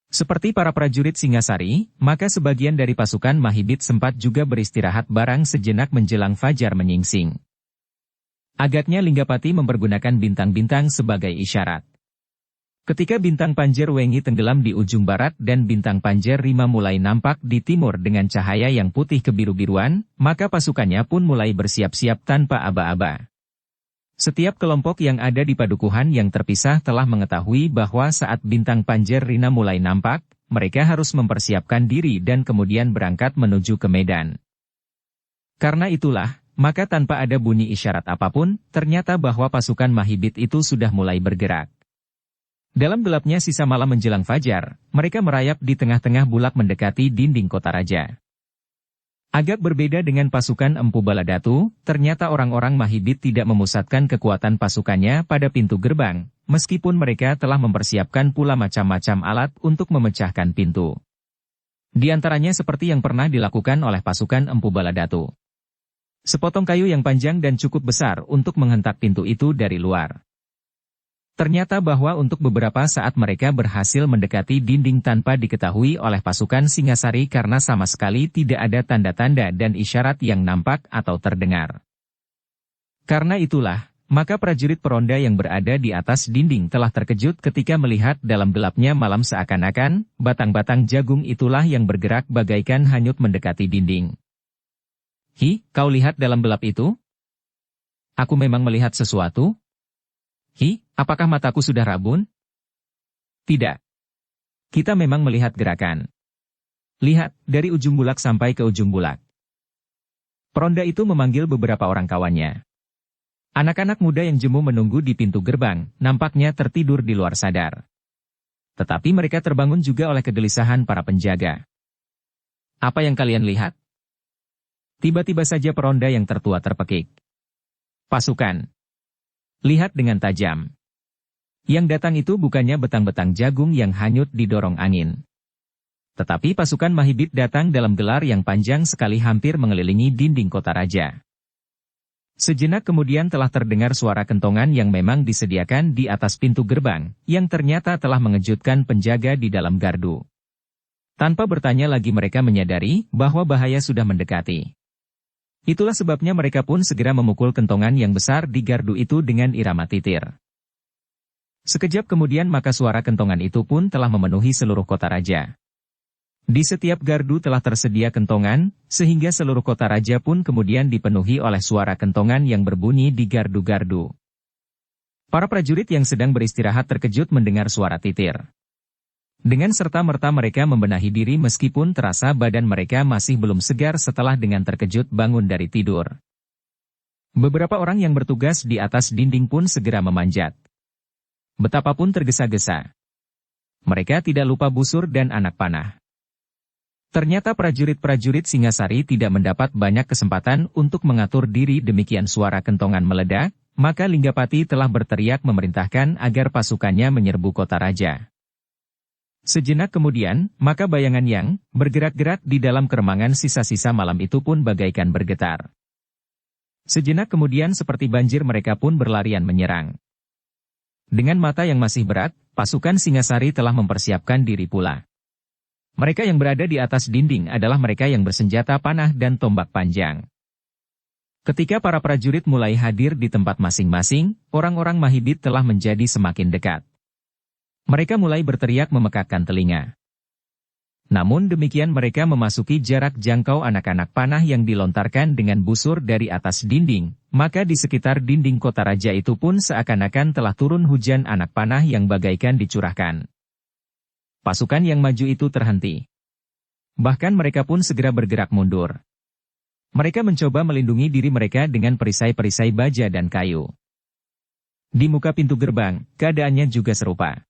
Seperti para prajurit Singasari, maka sebagian dari pasukan Mahibit sempat juga beristirahat barang sejenak menjelang fajar menyingsing. Agaknya Linggapati mempergunakan bintang-bintang sebagai isyarat. Ketika bintang Panjer Wengi tenggelam di ujung barat dan bintang Panjer Rima mulai nampak di timur dengan cahaya yang putih kebiru-biruan, maka pasukannya pun mulai bersiap-siap tanpa aba-aba. Setiap kelompok yang ada di padukuhan yang terpisah telah mengetahui bahwa saat bintang Panjer Rina mulai nampak, mereka harus mempersiapkan diri dan kemudian berangkat menuju ke medan. Karena itulah, maka tanpa ada bunyi isyarat apapun, ternyata bahwa pasukan Mahibit itu sudah mulai bergerak. Dalam gelapnya sisa malam menjelang fajar, mereka merayap di tengah-tengah bulak mendekati dinding kota raja. Agak berbeda dengan pasukan Empu Baladatu, ternyata orang-orang Mahibit tidak memusatkan kekuatan pasukannya pada pintu gerbang, meskipun mereka telah mempersiapkan pula macam-macam alat untuk memecahkan pintu. Di antaranya seperti yang pernah dilakukan oleh pasukan Empu Baladatu. Sepotong kayu yang panjang dan cukup besar untuk menghentak pintu itu dari luar. Ternyata bahwa untuk beberapa saat mereka berhasil mendekati dinding tanpa diketahui oleh pasukan Singasari karena sama sekali tidak ada tanda-tanda dan isyarat yang nampak atau terdengar. Karena itulah, maka prajurit peronda yang berada di atas dinding telah terkejut ketika melihat dalam gelapnya malam seakan-akan, batang-batang jagung itulah yang bergerak bagaikan hanyut mendekati dinding. Hi, kau lihat dalam gelap itu? Aku memang melihat sesuatu? Hi, apakah mataku sudah rabun? Tidak. Kita memang melihat gerakan. Lihat, dari ujung bulak sampai ke ujung bulak. Peronda itu memanggil beberapa orang kawannya. Anak-anak muda yang jemu menunggu di pintu gerbang, nampaknya tertidur di luar sadar. Tetapi mereka terbangun juga oleh kegelisahan para penjaga. Apa yang kalian lihat? Tiba-tiba saja peronda yang tertua terpekik. Pasukan. Lihat dengan tajam. Yang datang itu bukannya betang-betang jagung yang hanyut didorong angin. Tetapi pasukan Mahibit datang dalam gelar yang panjang sekali hampir mengelilingi dinding kota raja. Sejenak kemudian telah terdengar suara kentongan yang memang disediakan di atas pintu gerbang, yang ternyata telah mengejutkan penjaga di dalam gardu. Tanpa bertanya lagi mereka menyadari bahwa bahaya sudah mendekati. Itulah sebabnya mereka pun segera memukul kentongan yang besar di gardu itu dengan irama titir. Sekejap kemudian maka suara kentongan itu pun telah memenuhi seluruh kota raja. Di setiap gardu telah tersedia kentongan, sehingga seluruh kota raja pun kemudian dipenuhi oleh suara kentongan yang berbunyi di gardu-gardu. Para prajurit yang sedang beristirahat terkejut mendengar suara titir. Dengan serta-merta mereka membenahi diri meskipun terasa badan mereka masih belum segar setelah dengan terkejut bangun dari tidur. Beberapa orang yang bertugas di atas dinding pun segera memanjat. Betapapun tergesa-gesa, mereka tidak lupa busur dan anak panah. Ternyata prajurit-prajurit Singasari tidak mendapat banyak kesempatan untuk mengatur diri demikian suara kentongan meledak, maka Linggapati telah berteriak memerintahkan agar pasukannya menyerbu kota raja. Sejenak kemudian, maka bayangan yang bergerak-gerak di dalam keremangan sisa-sisa malam itu pun bagaikan bergetar. Sejenak kemudian seperti banjir mereka pun berlarian menyerang. Dengan mata yang masih berat, pasukan Singasari telah mempersiapkan diri pula. Mereka yang berada di atas dinding adalah mereka yang bersenjata panah dan tombak panjang. Ketika para prajurit mulai hadir di tempat masing-masing, orang-orang Mahibit telah menjadi semakin dekat. Mereka mulai berteriak memekakkan telinga. Namun demikian mereka memasuki jarak jangkau anak-anak panah yang dilontarkan dengan busur dari atas dinding, maka di sekitar dinding kota raja itu pun seakan-akan telah turun hujan anak panah yang bagaikan dicurahkan. Pasukan yang maju itu terhenti. Bahkan mereka pun segera bergerak mundur. Mereka mencoba melindungi diri mereka dengan perisai-perisai baja dan kayu. Di muka pintu gerbang, keadaannya juga serupa.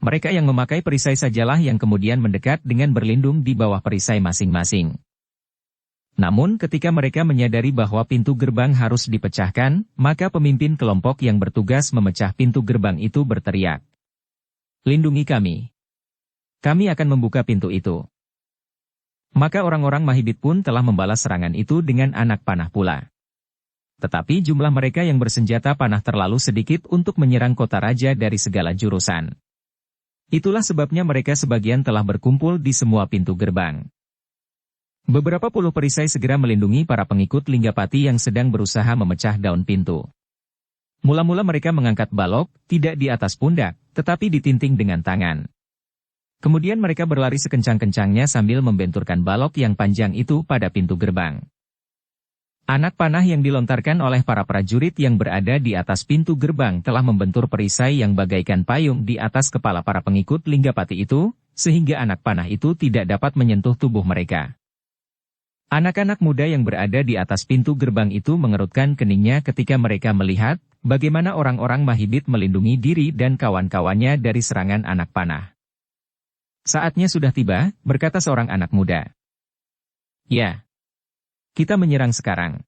Mereka yang memakai perisai sajalah yang kemudian mendekat dengan berlindung di bawah perisai masing-masing. Namun ketika mereka menyadari bahwa pintu gerbang harus dipecahkan, maka pemimpin kelompok yang bertugas memecah pintu gerbang itu berteriak, "Lindungi kami. Kami akan membuka pintu itu." Maka orang-orang Mahibit pun telah membalas serangan itu dengan anak panah pula. Tetapi jumlah mereka yang bersenjata panah terlalu sedikit untuk menyerang kota raja dari segala jurusan. Itulah sebabnya mereka sebagian telah berkumpul di semua pintu gerbang. Beberapa puluh perisai segera melindungi para pengikut Linggapati yang sedang berusaha memecah daun pintu. Mula-mula mereka mengangkat balok, tidak di atas pundak, tetapi ditinting dengan tangan. Kemudian mereka berlari sekencang-kencangnya sambil membenturkan balok yang panjang itu pada pintu gerbang. Anak panah yang dilontarkan oleh para prajurit yang berada di atas pintu gerbang telah membentur perisai yang bagaikan payung di atas kepala para pengikut Linggapati itu, sehingga anak panah itu tidak dapat menyentuh tubuh mereka. Anak-anak muda yang berada di atas pintu gerbang itu mengerutkan keningnya ketika mereka melihat bagaimana orang-orang Mahibit melindungi diri dan kawan-kawannya dari serangan anak panah. "Saatnya sudah tiba," berkata seorang anak muda. "Ya. Kita menyerang sekarang."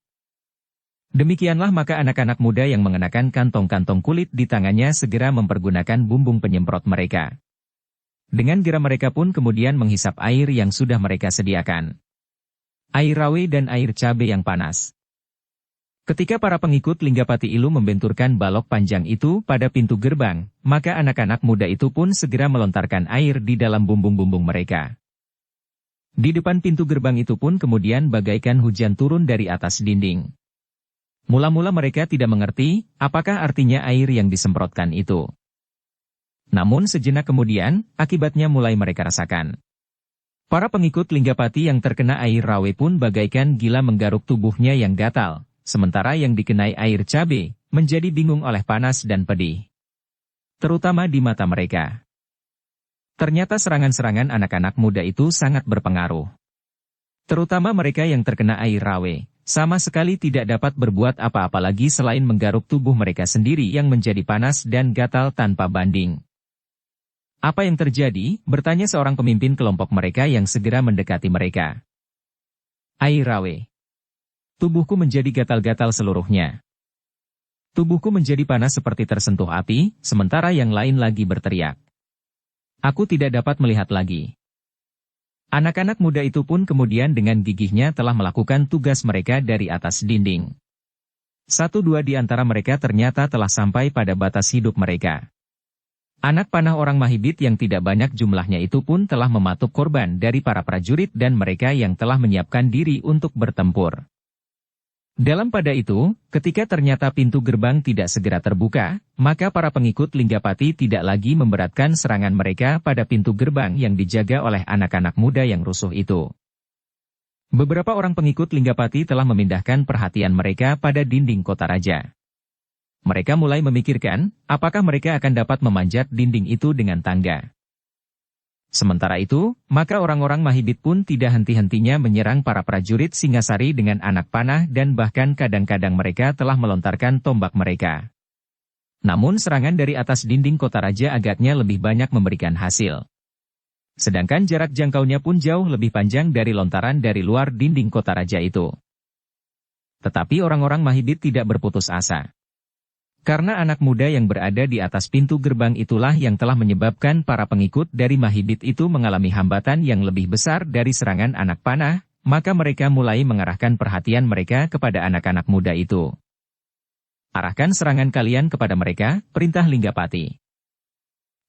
Demikianlah maka anak-anak muda yang mengenakan kantong-kantong kulit di tangannya segera mempergunakan bumbung penyemprot mereka. Dengan geram mereka pun kemudian menghisap air yang sudah mereka sediakan. Air rawe dan air cabai yang panas. Ketika para pengikut Linggapati Ilu membenturkan balok panjang itu pada pintu gerbang, maka anak-anak muda itu pun segera melontarkan air di dalam bumbung-bumbung mereka. Di depan pintu gerbang itu pun kemudian bagaikan hujan turun dari atas dinding. Mula-mula mereka tidak mengerti, apakah artinya air yang disemprotkan itu. Namun sejenak kemudian, akibatnya mulai mereka rasakan. Para pengikut Linggapati yang terkena air rawe pun bagaikan gila menggaruk tubuhnya yang gatal, sementara yang dikenai air cabai, menjadi bingung oleh panas dan pedih. Terutama di mata mereka. Ternyata serangan-serangan anak-anak muda itu sangat berpengaruh. Terutama mereka yang terkena air rawe, sama sekali tidak dapat berbuat apa-apa lagi selain menggaruk tubuh mereka sendiri yang menjadi panas dan gatal tanpa banding. "Apa yang terjadi?" bertanya seorang pemimpin kelompok mereka yang segera mendekati mereka. "Air rawe. Tubuhku menjadi gatal-gatal seluruhnya. Tubuhku menjadi panas seperti tersentuh api, sementara yang lain lagi berteriak. Aku tidak dapat melihat lagi." Anak-anak muda itu pun kemudian dengan gigihnya telah melakukan tugas mereka dari atas dinding. 1-2 di antara mereka ternyata telah sampai pada batas hidup mereka. Anak panah orang Mahibit yang tidak banyak jumlahnya itu pun telah mematuk korban dari para prajurit dan mereka yang telah menyiapkan diri untuk bertempur. Dalam pada itu, ketika ternyata pintu gerbang tidak segera terbuka, maka para pengikut Linggapati tidak lagi memberatkan serangan mereka pada pintu gerbang yang dijaga oleh anak-anak muda yang rusuh itu. Beberapa orang pengikut Linggapati telah memindahkan perhatian mereka pada dinding kota raja. Mereka mulai memikirkan, apakah mereka akan dapat memanjat dinding itu dengan tangga. Sementara itu, maka orang-orang Mahibit pun tidak henti-hentinya menyerang para prajurit Singasari dengan anak panah dan bahkan kadang-kadang mereka telah melontarkan tombak mereka. Namun serangan dari atas dinding kota raja agaknya lebih banyak memberikan hasil. Sedangkan jarak jangkaunya pun jauh lebih panjang dari lontaran dari luar dinding kota raja itu. Tetapi orang-orang Mahibit tidak berputus asa. Karena anak muda yang berada di atas pintu gerbang itulah yang telah menyebabkan para pengikut dari Mahibit itu mengalami hambatan yang lebih besar dari serangan anak panah, maka mereka mulai mengarahkan perhatian mereka kepada anak-anak muda itu. Arahkan serangan kalian kepada mereka, perintah Linggapati.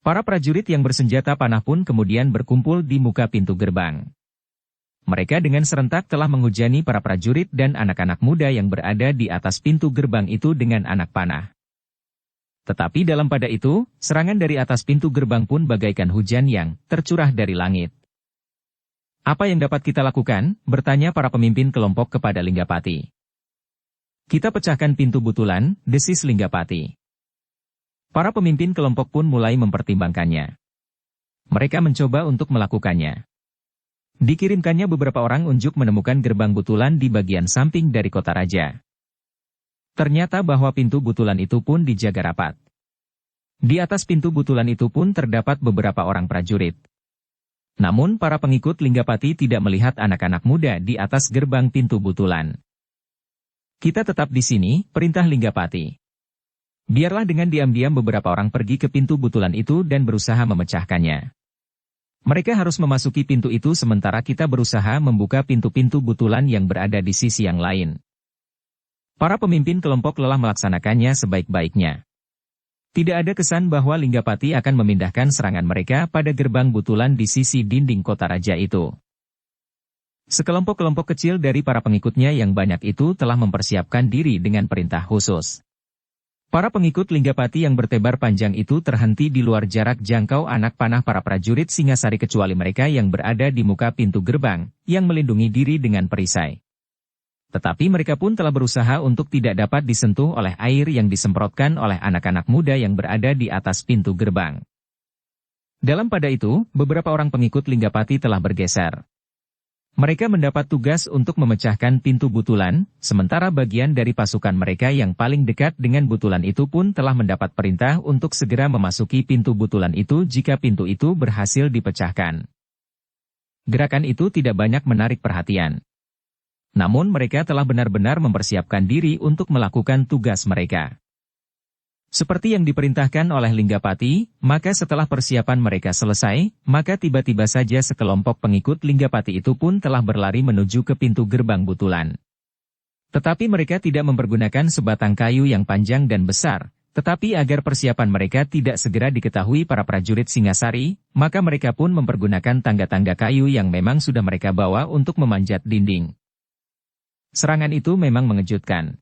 Para prajurit yang bersenjata panah pun kemudian berkumpul di muka pintu gerbang. Mereka dengan serentak telah menghujani para prajurit dan anak-anak muda yang berada di atas pintu gerbang itu dengan anak panah. Tetapi dalam pada itu, serangan dari atas pintu gerbang pun bagaikan hujan yang tercurah dari langit. Apa yang dapat kita lakukan? Bertanya para pemimpin kelompok kepada Linggapati. Kita pecahkan pintu butulan, desis Linggapati. Para pemimpin kelompok pun mulai mempertimbangkannya. Mereka mencoba untuk melakukannya. Dikirimkannya beberapa orang unjuk menemukan gerbang butulan di bagian samping dari kota raja. Ternyata bahwa pintu butulan itu pun dijaga rapat. Di atas pintu butulan itu pun terdapat beberapa orang prajurit. Namun para pengikut Linggapati tidak melihat anak-anak muda di atas gerbang pintu butulan. Kita tetap di sini, perintah Linggapati. Biarlah dengan diam-diam beberapa orang pergi ke pintu butulan itu dan berusaha memecahkannya. Mereka harus memasuki pintu itu sementara kita berusaha membuka pintu-pintu butulan yang berada di sisi yang lain. Para pemimpin kelompok lelah melaksanakannya sebaik-baiknya. Tidak ada kesan bahwa Linggapati akan memindahkan serangan mereka pada gerbang butulan di sisi dinding kota raja itu. Sekelompok-kelompok kecil dari para pengikutnya yang banyak itu telah mempersiapkan diri dengan perintah khusus. Para pengikut Linggapati yang bertebar panjang itu terhenti di luar jarak jangkau anak panah para prajurit Singasari kecuali mereka yang berada di muka pintu gerbang, yang melindungi diri dengan perisai. Tetapi mereka pun telah berusaha untuk tidak dapat disentuh oleh air yang disemprotkan oleh anak-anak muda yang berada di atas pintu gerbang. Dalam pada itu, beberapa orang pengikut Linggapati telah bergeser. Mereka mendapat tugas untuk memecahkan pintu butulan, sementara bagian dari pasukan mereka yang paling dekat dengan butulan itu pun telah mendapat perintah untuk segera memasuki pintu butulan itu jika pintu itu berhasil dipecahkan. Gerakan itu tidak banyak menarik perhatian. Namun mereka telah benar-benar mempersiapkan diri untuk melakukan tugas mereka. Seperti yang diperintahkan oleh Linggapati, maka setelah persiapan mereka selesai, maka tiba-tiba saja sekelompok pengikut Linggapati itu pun telah berlari menuju ke pintu gerbang butulan. Tetapi mereka tidak mempergunakan sebatang kayu yang panjang dan besar, tetapi agar persiapan mereka tidak segera diketahui para prajurit Singasari, maka mereka pun mempergunakan tangga-tangga kayu yang memang sudah mereka bawa untuk memanjat dinding. Serangan itu memang mengejutkan.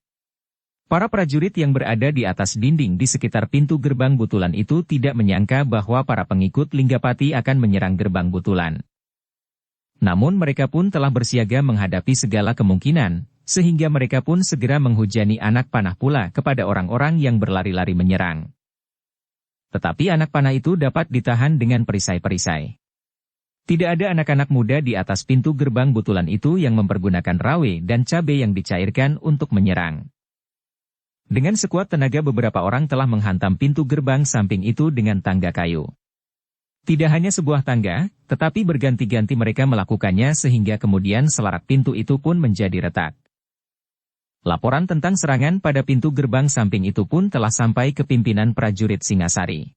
Para prajurit yang berada di atas dinding di sekitar pintu gerbang butulan itu tidak menyangka bahwa para pengikut Linggapati akan menyerang gerbang butulan. Namun mereka pun telah bersiaga menghadapi segala kemungkinan, sehingga mereka pun segera menghujani anak panah pula kepada orang-orang yang berlari-lari menyerang. Tetapi anak panah itu dapat ditahan dengan perisai-perisai. Tidak ada anak-anak muda di atas pintu gerbang butulan itu yang mempergunakan rawe dan cabai yang dicairkan untuk menyerang. Dengan sekuat tenaga beberapa orang telah menghantam pintu gerbang samping itu dengan tangga kayu. Tidak hanya sebuah tangga, tetapi berganti-ganti mereka melakukannya sehingga kemudian selarak pintu itu pun menjadi retak. Laporan tentang serangan pada pintu gerbang samping itu pun telah sampai ke pimpinan prajurit Singasari.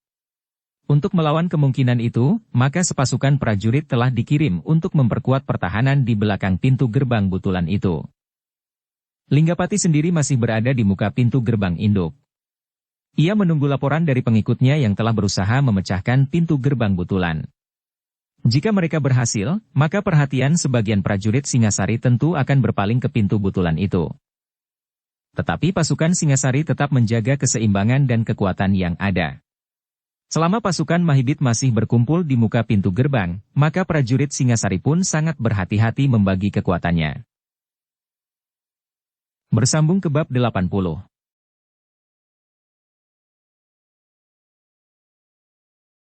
Untuk melawan kemungkinan itu, maka sepasukan prajurit telah dikirim untuk memperkuat pertahanan di belakang pintu gerbang butulan itu. Linggapati sendiri masih berada di muka pintu gerbang induk. Ia menunggu laporan dari pengikutnya yang telah berusaha memecahkan pintu gerbang butulan. Jika mereka berhasil, maka perhatian sebagian prajurit Singasari tentu akan berpaling ke pintu butulan itu. Tetapi pasukan Singasari tetap menjaga keseimbangan dan kekuatan yang ada. Selama pasukan Mahibit masih berkumpul di muka pintu gerbang, maka prajurit Singasari pun sangat berhati-hati membagi kekuatannya. Bersambung ke bab 80.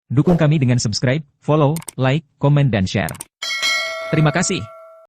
Dukung kami dengan subscribe, follow, like, komen dan share. Terima kasih.